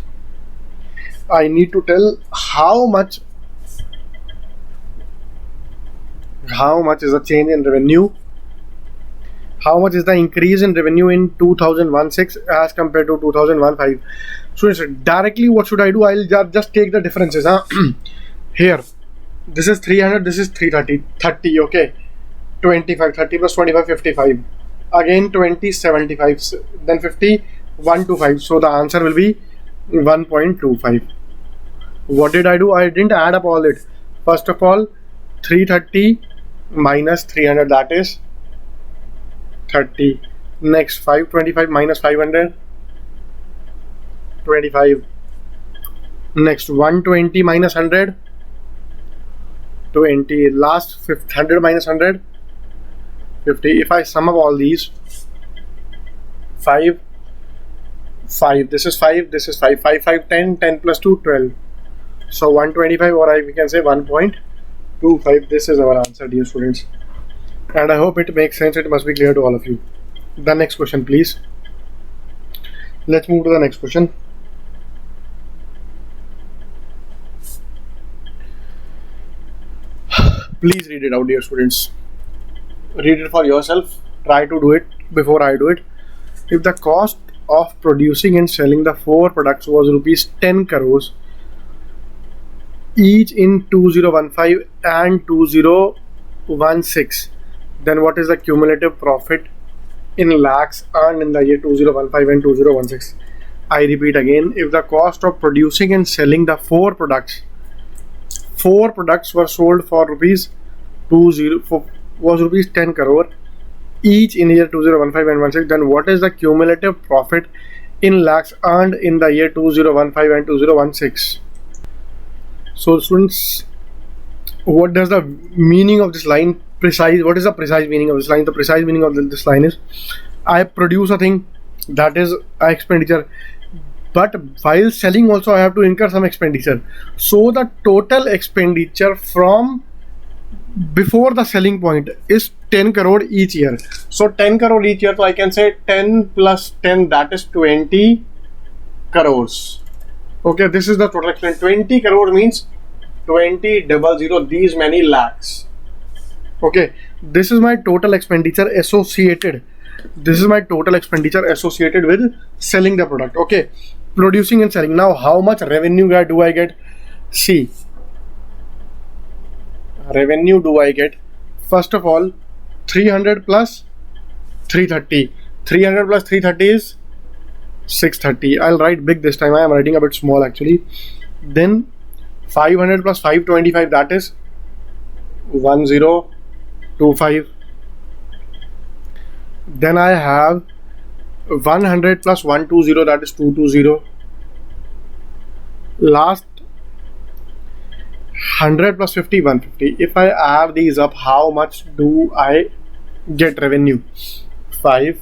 I need to tell how much is the change in revenue, how much is the increase in revenue in 2016 as compared to 2015. So directly what should I do? I'll just take the differences. Here this is 300, this is 330, 30. Okay, 25, 30 plus 25, 55, again 20, 75, then 50, 125. So the answer will be 1.25. What did I do? I didn't add up all it. First of all, 330 minus 300, that is 30. Next, 525 minus 500, 25. Next, 120 minus 100, 20. Last, 100 minus 100, 50. If I sum up all these, 5, 5, this is 5, this is 5, 5, 5, 10, 10 plus 2, 12. So 125, or we can say 1.25. This is our answer, dear students. And I hope it makes sense. It must be clear to all of you. The next question, please. Let's move to the next question. Please read it out, dear students. Read it for yourself. Try to do it before I do it. If the cost of producing and selling the 4 products was rupees 10 crores each in 2015 and 2016, then what is the cumulative profit in lakhs earned in the year 2015 and 2016? I repeat again, if the cost of producing and selling the 4 products were sold for rupees 10 crore each in year 2015 and 16, then what is the cumulative profit in lakhs earned in the year 2015 and 2016? So students, what does the meaning of this line precise? What is the precise meaning of this line? The precise meaning of this line is, I produce a thing, that is an expenditure, but while selling also I have to incur some expenditure. So the total expenditure from before the selling point is 10 crore each year. So 10 crore each year, so I can say 10 plus 10, that is 20 crores. Okay, this is the total expense. 20 crore means 20,000, these many lakhs. Okay, this is my total expenditure associated. This is my total expenditure associated with selling the product. Okay, producing and selling. Now, how much revenue do I get? See, revenue do I get? First of all, 300 plus 330. 300 plus 330 is 630. I'll write big this time. I am writing a bit small actually. Then 500 plus 525, that is 1025. Then I have 100 plus 120, that is 220. Last 100 plus 50, 150. If I add these up, how much do I get revenue? 5,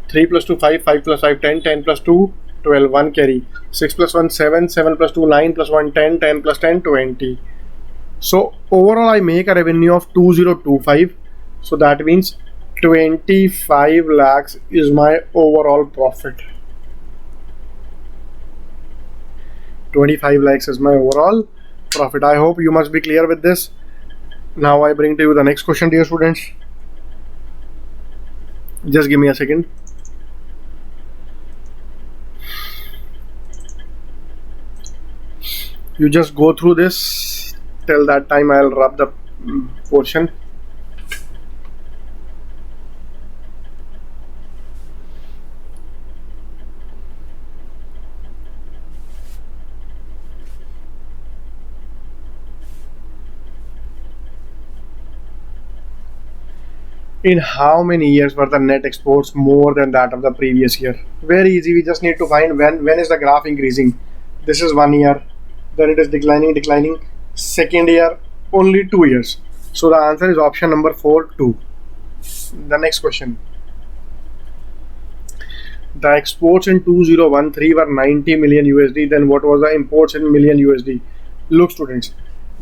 3 plus 2, 5, 5 plus 5, 10, 10 plus 2, 12, 1 carry, 6 plus 1, 7, 7 plus 2, 9 plus 1, 10, 10 plus 10, 20. So overall I make a revenue of 2025. So that means 25 lakhs is my overall profit. 25 lakhs is my overall profit. I hope you must be clear with this. Now I bring to you the next question, dear students. Just give me a second. You just go through this. Till that time I'll wrap the portion. In how many years were the net exports more than that of the previous year? Very easy. We just need to find when is the graph increasing. This is 1 year, then it is declining. Second year, only 2 years. So the answer is option number 4, 2. The next question. The exports in 2013 were 90 million USD. Then what was the imports in million USD? Look, students,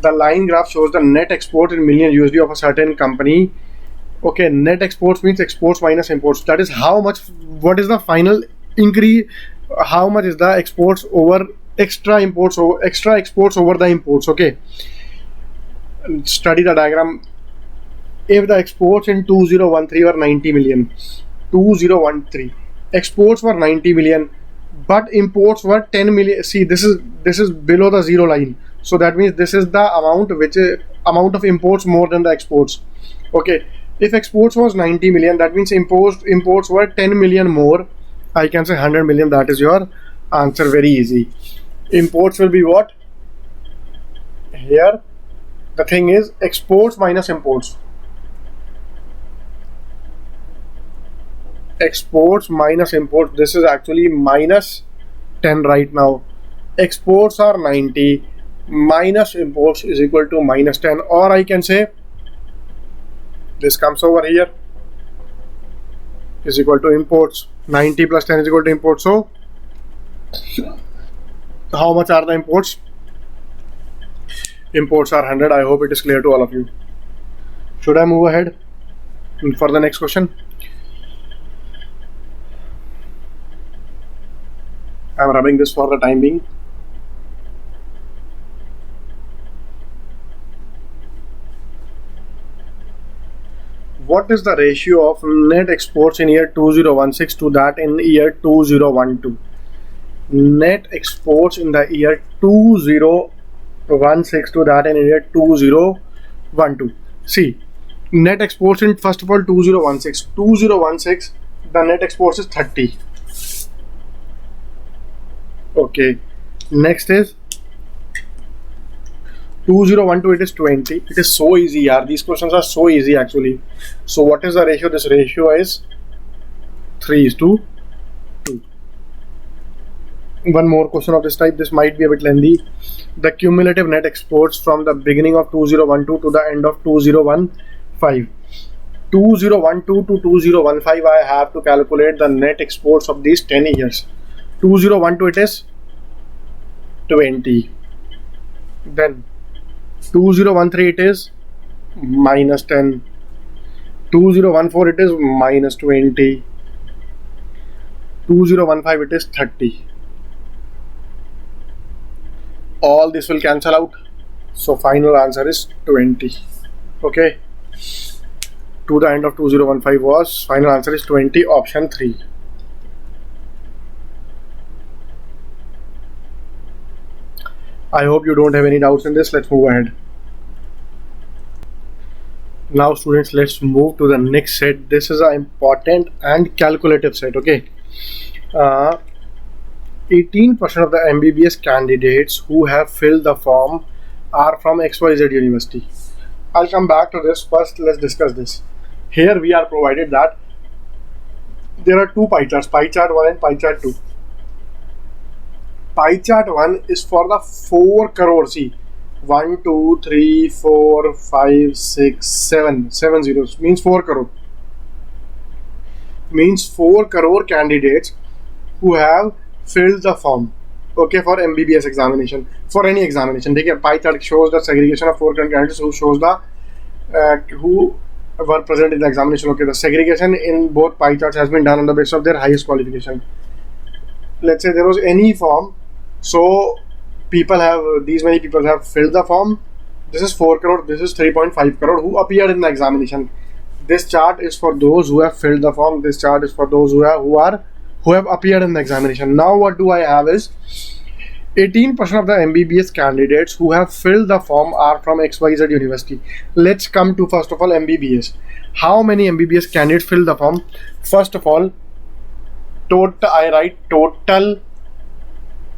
the line graph shows the net export in million USD of a certain company. Okay, net exports means exports minus imports. That is how much, what is the final increase, how much is the exports over extra imports, over extra exports over the imports. Okay, study the diagram. If the exports in 2013 were 90 million, 2013 exports were 90 million, but imports were 10 million. See, this is below the zero line, so that means this is the amount which is amount of imports more than the exports. Okay, if exports was 90 million, that means imports were 10 million more. I can say 100 million. That is your answer. Very easy. Imports will be what? Here the thing is exports minus imports. Exports minus imports. This is actually minus 10 right now. Exports are 90 minus imports is equal to minus 10, or I can say this comes over here is equal to imports. 90 plus 10 is equal to imports. So how much are the imports? Imports are 100. I hope it is clear to all of you. Should I move ahead for the next question? I am rubbing this for the time being. What is the ratio of net exports in year 2016 to that in year 2012? Net exports in the year 2016 to that in year 2012. See, net exports in first of all 2016, the net exports is 30. Okay, next is 2012, it is 20. It is so easy, yaar. These questions are so easy actually. So what is the ratio? This ratio is 3:2. One more question of this type. This might be a bit lengthy. The cumulative net exports from the beginning of 2012 to the end of 2015. 2012 to 2015, I have to calculate the net exports of these 10 years. 2012 it is 20. Then 2013 it is minus 10. 2014 it is minus 20. 2015 it is 30. All this will cancel out. So final answer is 20. Okay. To the end of 2015 was final answer is 20. Option 3. I hope you don't have any doubts in this. Let's move ahead. Now students, let's move to the next set. This is an important and calculative set. Okay. 18% of the MBBS candidates who have filled the form are from XYZ University. I'll come back to this. First, let's discuss this. Here we are provided that there are two pie charts, pie chart 1 and pie chart 2. Pie chart 1 is for the 4 crore. See, 1, 2, 3, 4, 5, 6, 7. 7 zeros means 4 crore. Means 4 crore candidates who have filled the form. Okay, for MBBS examination, for any examination. Take a pie chart shows the segregation of 4 candidates who shows the who were present in the examination. Okay, the segregation in both pie charts has been done on the basis of their highest qualification. Let's say there was any form, so people have these many people have filled the form. This is 4 crore, this is 3.5 crore who appeared in the examination. This chart is for those who have filled the form. This chart is for those who have appeared in the examination. Now what do I have is 18% of the MBBS candidates who have filled the form are from XYZ University. Let's come to first of all MBBS. How many MBBS candidates filled the form? First of all, I write total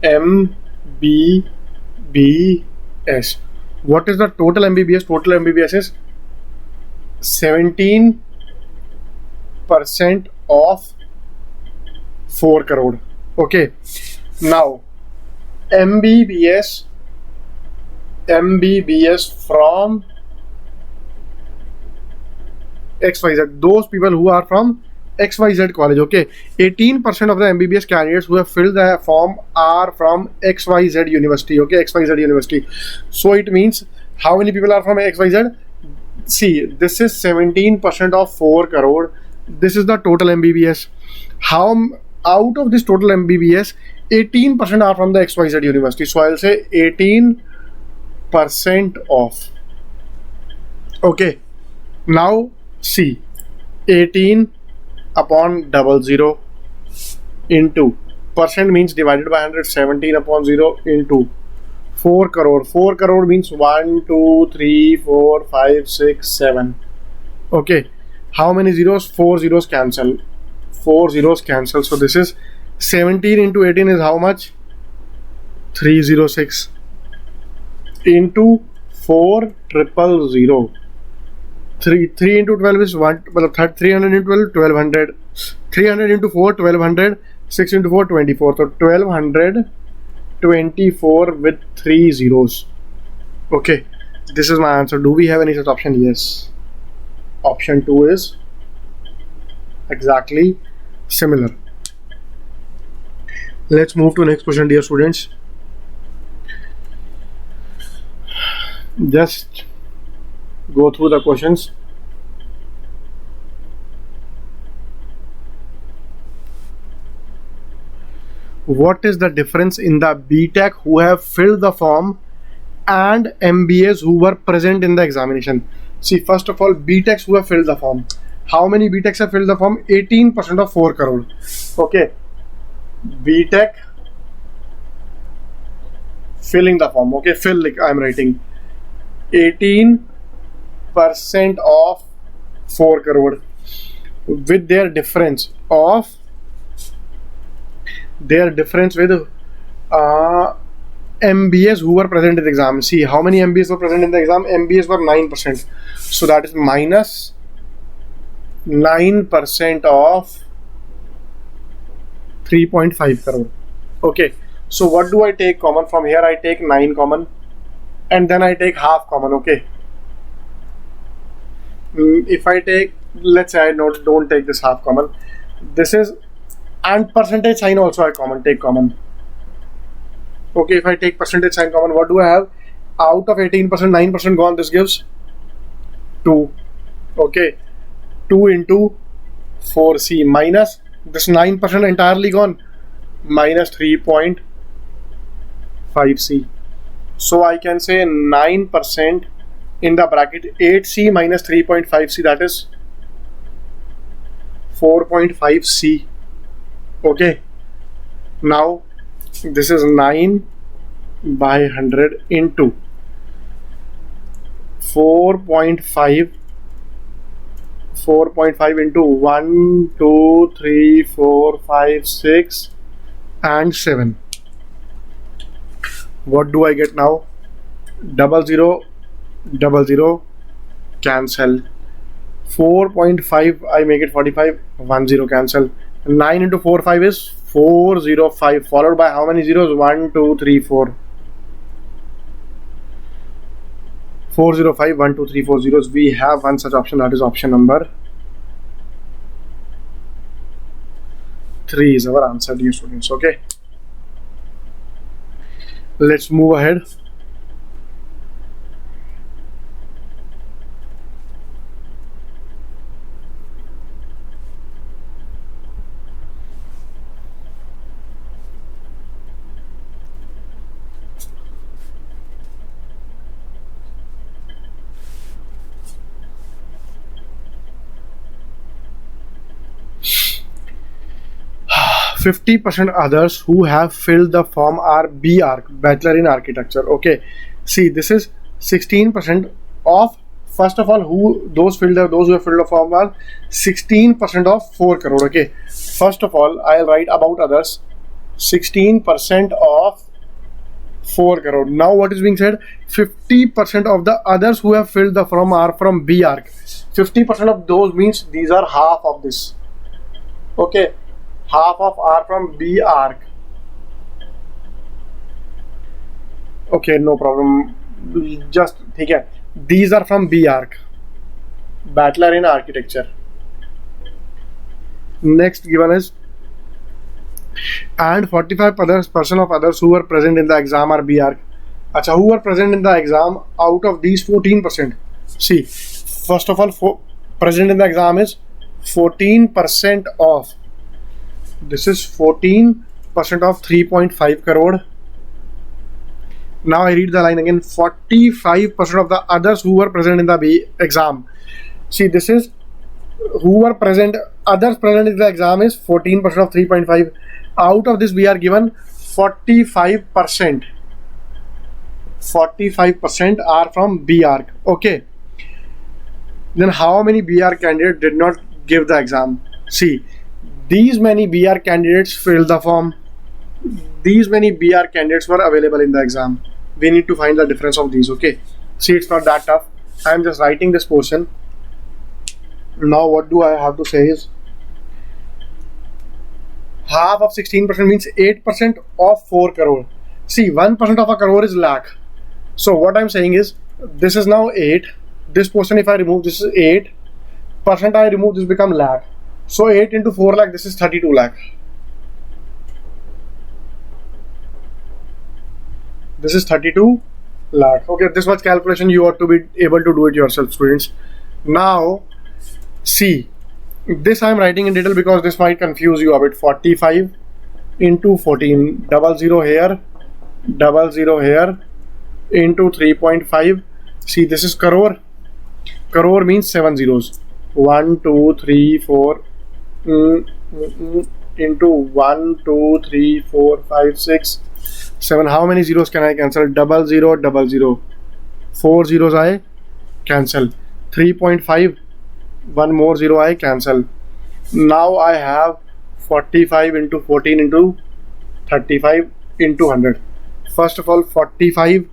MBBS. What is the total MBBS? Total MBBS is 17 50% of 4 crore. Okay, now MBBS from XYZ, those people who are from XYZ college. Okay, 18% of the MBBS candidates who have filled the form are from XYZ university. Okay, XYZ university. So it means how many people are from XYZ? See, this is 17% of 4 crore. This is the total MBBS. How out of this total MBBS, 18% are from the XYZ university. So I'll say 18% of. Okay, now see, 18 upon 00 into percent means divided by 100, 17 upon 0 into 4 crore. 4 crore means 1, 2, 3, 4, 5, 6, 7. Okay, how many zeros? 4 zeros cancel. 4 zeros cancel. So this is 17 into 18 is how much? 306 into 4,000. 3 into 12 is 1. 300 into 12, 1200. 300 into 4, 1200. 6 into 4, 24. So 1224 with 3 zeros. Okay, this is my answer. Do we have any such option? Yes. Option 2 is exactly similar. Let's move to next question, dear students. Just go through the questions. What is the difference in the BTech who have filled the form and MBAs who were present in the examination? See, first of all, BTechs who have filled the form. How many BTechs have filled the form? 18% of 4 crore. Okay, BTech filling the form. Okay, fill, like I'm writing 18% of 4 crore with their difference with MBAs who were present in the exam. See, how many MBAs were present in the exam? MBAs were 9%. So that is minus 9% of 3.5 crore. Okay, so what do I take common from here? I take 9 common and then I take half common. Okay, if I take, let's say I don't take this half common, this is, and percentage sign also I take common. Okay, if I take percentage sign common, what do I have? Out of 18%, 9% gone, this gives 2. Okay, 2 into 4c minus this 9% entirely gone, minus 3.5c. So I can say 9% in the bracket 8c minus 3.5c, that is 4.5c. Okay, now this is 9 by 100 into 4.5 into 1, 2, 3, 4, 5, 6 and 7. What do I get now? 00, 00 cancel. 4.5 I make it 45, 10 cancel. 9 into 4, 5 is 405, followed by how many zeros? 1, 2, 3, 4. 405, 1, 2, 3, 4 zeros. We have one such option, that is option number 3 is our answer, dear students. Okay, let's move ahead. – 50% others who have filled the form are BArch, Bachelor in Architecture. Okay, see, this is 16% of, first of all, those who have filled the form are 16% of 4 crore. Okay, first of all, I'll write about others, 16% of 4 crore. Now what is being said? 50% of the others who have filled the form are from BArch. 50% of those means these are half of this. Okay, half of R from B arc. Okay, no problem. Just okay. These are from B arc. Bachelor in architecture. Next given is, and 45% of others who were present in the exam are B arc. Acha, who were present in the exam out of these 14%? See, first of all, present in the exam is 14% of. This is 14% of 3.5 crore. Now I read the line again. 45% of the others who were present in the exam. See, this is who were present. Others present in the exam is 14% of 3.5. Out of this, we are given 45%. 45% are from B arc. Okay. Then how many B arc candidates did not give the exam? See, these many B arc candidates filled the form. These many B arc candidates were available in the exam. We need to find the difference of these. Okay. See, it's not that tough. I am just writing this portion. Now what do I have to say is, half of 16% means 8% of 4 crore. See, 1% of a crore is lakh. So what I'm saying is, this is now 8. This portion, if I remove, this is 8%. I remove, this become lakh. So 8 into 4 lakh, this is 32 lakh. This is 32 lakh. Okay, this much calculation you ought to be able to do it yourself, students. Now, see, this I am writing in detail because this might confuse you a bit. 45 into 14, double zero here, into 3.5. See, this is crore. Crore means 7 zeros. 1, 2, 3, 4 into 1, 2, 3, 4, 5, 6, 7. How many zeros can I cancel? Double zero. 4 zeros I cancel. 3.5. One more zero I cancel. Now I have 45 into 14 into 35 into 100. First of all, 45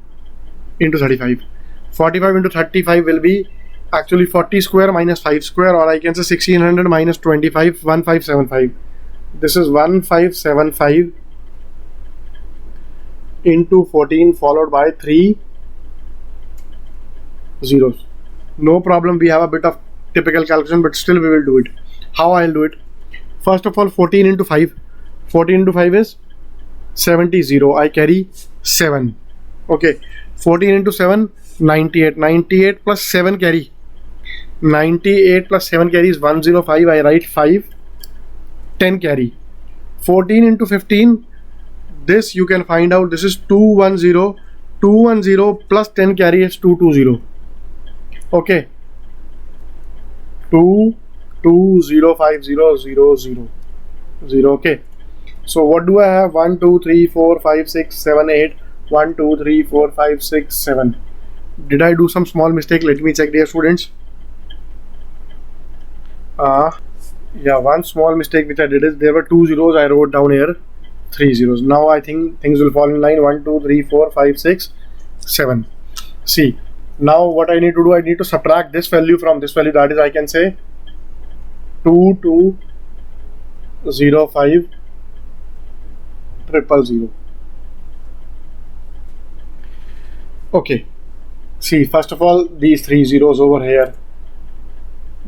into 35. 45 into 35 will be actually 40 square minus 5 square, or I can say 1600 minus 25, 1575. This is 1575 into 14 followed by 3 zeros. No problem, we have a bit of typical calculation, but still we will do it. How I'll do it? First of all, 14 into 5. 14 into 5 is 70. I carry 7. Okay. 14 into 7, 98. 98 plus 7 carry. 98 plus 7 carry is 105. I write 5. 10 carry. 14 into 15. This you can find out. This is 210. 210 plus 10 carry is 220. Okay. 2205000. Okay. So what do I have? 1, 2, 3, 4, 5, 6, 7, 8. 1, 2, 3, 4, 5, 6, 7. Did I do some small mistake? Let me check, dear students. Yeah, one small mistake which I did is there were 2 zeros. I wrote down here 3 zeros. Now I think things will fall in line. 1, 2, 3, 4, 5, 6, 7. See, now what I need to do, I need to subtract this value from this value. That is, I can say 2205 000. Okay. See, first of all, these 3 zeros over here.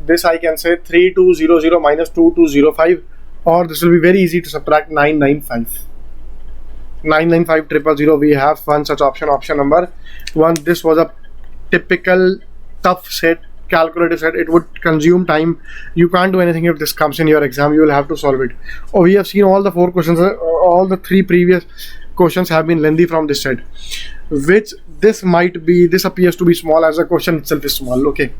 This I can say 3200 minus 2205, or this will be very easy to subtract 995. 995 000. We have one such option, option number 1. This was a typical tough set, calculative set. It would consume time. You can't do anything if this comes in your exam. You will have to solve it. Oh, we have seen all the 4 questions. All the 3 previous questions have been lengthy from this set, which this might be, this appears to be small as the question itself is small. Okay,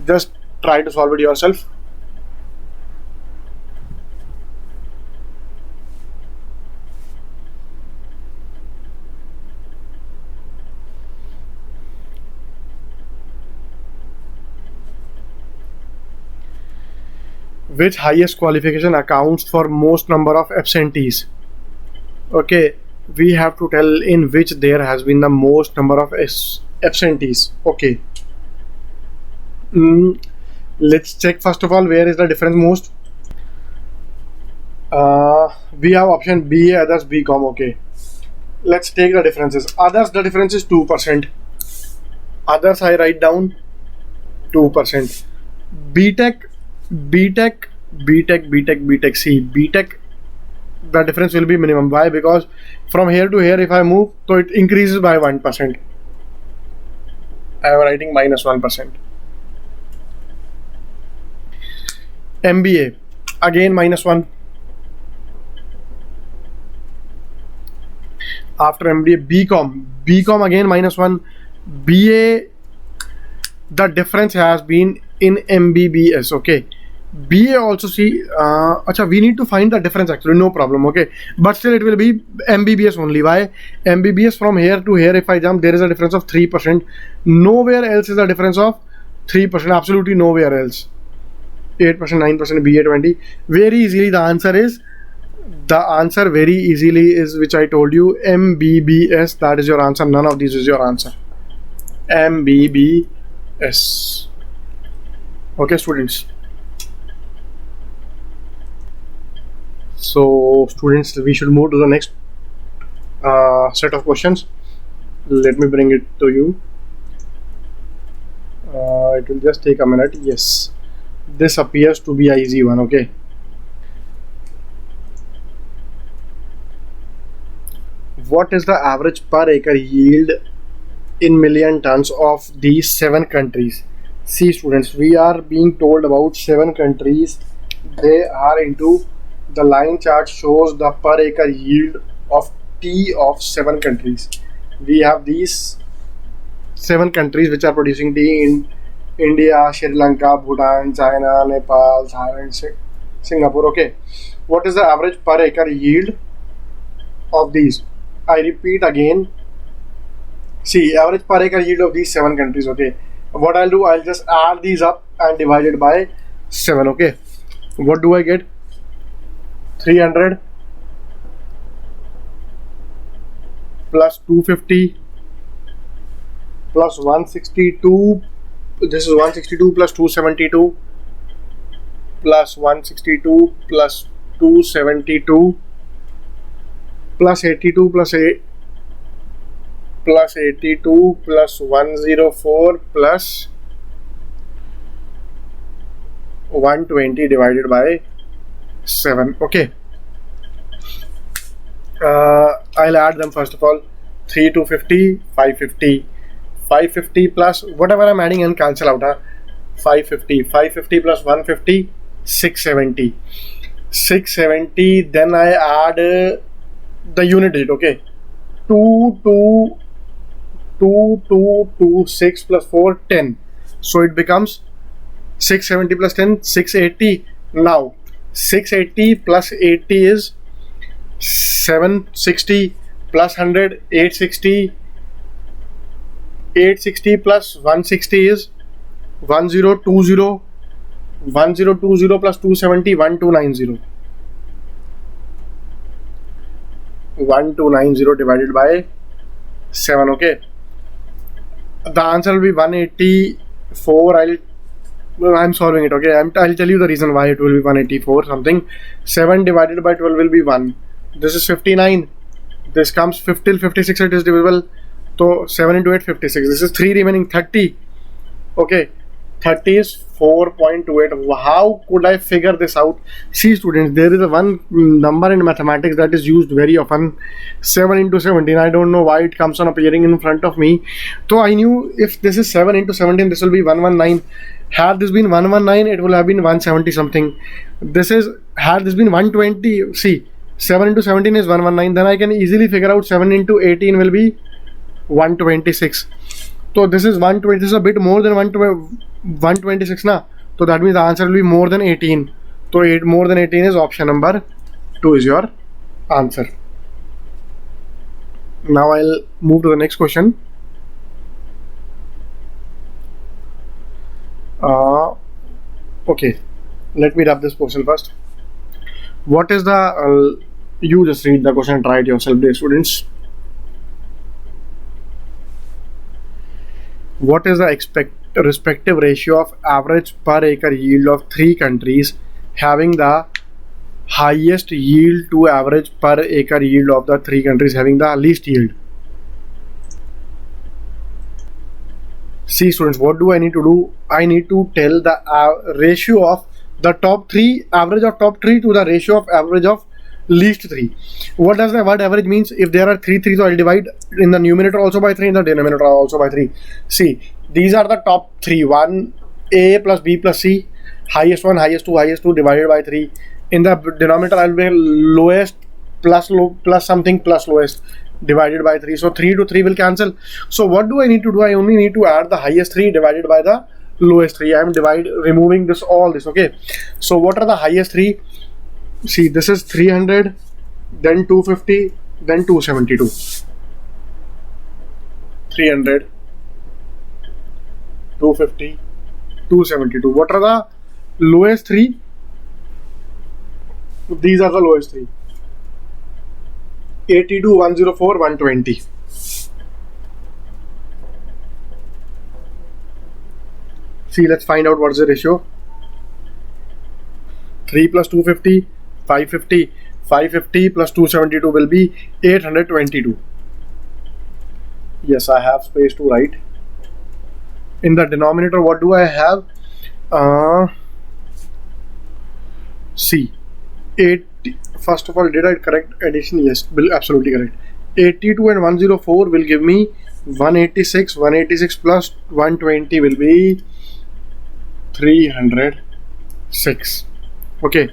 just try to solve it yourself. Which highest qualification accounts for most number of absentees? Okay, we have to tell in which there has been the most number of absentees. Okay. Let's check first of all where is the difference most. We have option BA, others BCom. Okay, let's take the differences. Others, the difference is 2%. Others I write down 2%. BTech, BTech, BTech, BTech, BTech. See, BTech, the difference will be minimum. Why? Because from here to here, if I move, so it increases by 1%. I am writing minus 1%. MBA, again minus 1. After MBA, BCom, BCom again minus 1. BA, the difference has been in MBBS. Okay, BA also see. We need to find the difference actually. No problem. Okay, but still it will be MBBS only. Why? MBBS from here to here, if I jump, there is a difference of 3%. Nowhere else is a difference of 3%. Absolutely nowhere else. 8%, 9%, BA 20. Very easily the answer is. The answer very easily is, which I told you, MBBS. That is your answer. None of these is your answer. MBBS. Okay, students. So, students, we should move to the next set of questions. Let me bring it to you. It will just take a minute. Yes, this appears to be an easy one. Okay. What is the average per acre yield in million tons of these 7 countries? See, students, we are being told about 7 countries. They are into the line chart shows the per acre yield of tea of 7 countries. We have these 7 countries which are producing tea in India, Sri Lanka, Bhutan, China, Nepal, Thailand, Singapore. Okay, what is the average per acre yield of these? I repeat again. See, average per acre yield of these 7 countries. Okay, what I'll do, I'll just add these up and divide it by 7. Okay, what do I get? 300 plus 250 plus 162. This is 162 plus 272 plus 162 plus 272 plus 82 plus 8 plus 82 plus 104 plus 120 divided by 7. Okay, I'll add them first of all. 3 to 50, 550, 550 plus whatever I'm adding and cancel out. 550, 550 plus 150, 670, 670. Then I add the unit rate. Okay, 6 plus 4, 10. So it becomes 670 plus 10, 680. Now 680 plus 80 is 760 plus 100, 860. 860 plus 160 is 1020. 1020 plus 270, 1290. 1290 divided by 7. Okay, the answer will be 184. I'm solving it. Okay, I'll tell you the reason why it will be 184 something. 7 divided by 12 will be 1. This is 59. This comes 50 till 56. It is divisible. So 7 into 8, 56. This is 3 remaining, 30. Okay, 30 is 4.28. How could I figure this out? See, students, there is a one number in mathematics that is used very often. 7 into 17. I don't know why it comes on appearing in front of me. So I knew if this is 7 into 17, this will be 119. Had this been 119, it will have been 170 something. Had this been 120, see, 7 into 17 is 119. Then I can easily figure out 7 into 18 will be 126. So this is 120. This is a bit more than 126 na. So that means the answer will be more than 18. So more than 18 is option number 2 is your answer. Now I'll move to the next question. Okay, let me wrap this question first. What is the you just read the question and try it yourself, dear students. What is the respective ratio of average per acre yield of 3 countries having the highest yield to average per acre yield of the three countries having the least yield. See students, what do I need to do? I need to tell the ratio of the top three, average of top three to the ratio of average of least three. What does the word average means? If there are three, so I'll divide in the numerator also by 3, in the denominator also by 3. See, these are the top three. 1 A plus B plus C, highest 1, highest 2 divided by 3. In the denominator I'll be lowest plus something plus lowest divided by 3. So 3 to 3 will cancel. So what do I need to do? I only need to add the highest 3 divided by the lowest 3. I am removing this, all this. Okay, so what are the highest 3? See, this is 300, then 250, then 272. 300, 250, 272. What are the lowest 3? These are the lowest 3. 82, 104, 120. See, let's find out what's the ratio. 3 plus 250, 550. 550 plus 272 will be 822. Yes, I have space to write. In the denominator, what do I have? See, 80. First of all, did I correct addition? Yes, absolutely correct. 82 and 104 will give me 186. 186 plus 120 will be 306. Okay,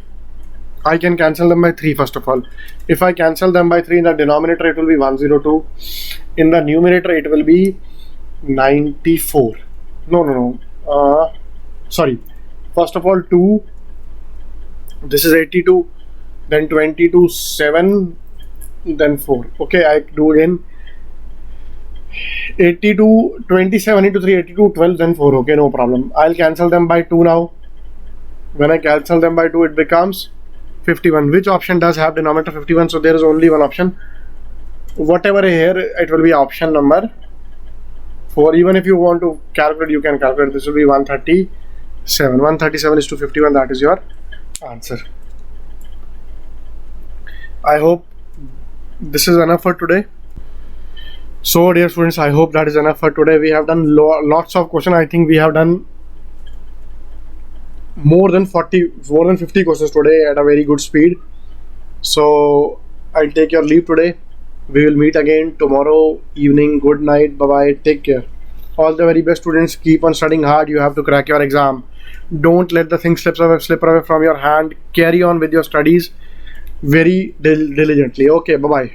I can cancel them by 3 first of all. If I cancel them by 3, in the denominator it will be 102. In the numerator it will be 94. No. Sorry. First of all, 2. This is 82. Then 22, 7. Then 4. Okay, I do again. 82, 27 into 3, 82, 12, then 4. Okay, no problem. I'll cancel them by 2 now. When I cancel them by 2, it becomes 51. Which option does have denominator 51? So there is only one option. Whatever here, it will be option number 4. Even if you want to calculate, you can calculate. This will be 137. 137 is to 51. That is your answer. I hope this is enough for today. So dear students, I hope that is enough for today. We have done lots of questions. I think we have done more than 50 questions today at a very good speed. So I'll take your leave today. We will meet again tomorrow evening. Good night. Bye bye. Take care. All the very best students. Keep on studying hard. You have to crack your exam. Don't let the thing slip away from your hand. Carry on with your studies very diligently. Okay, bye bye.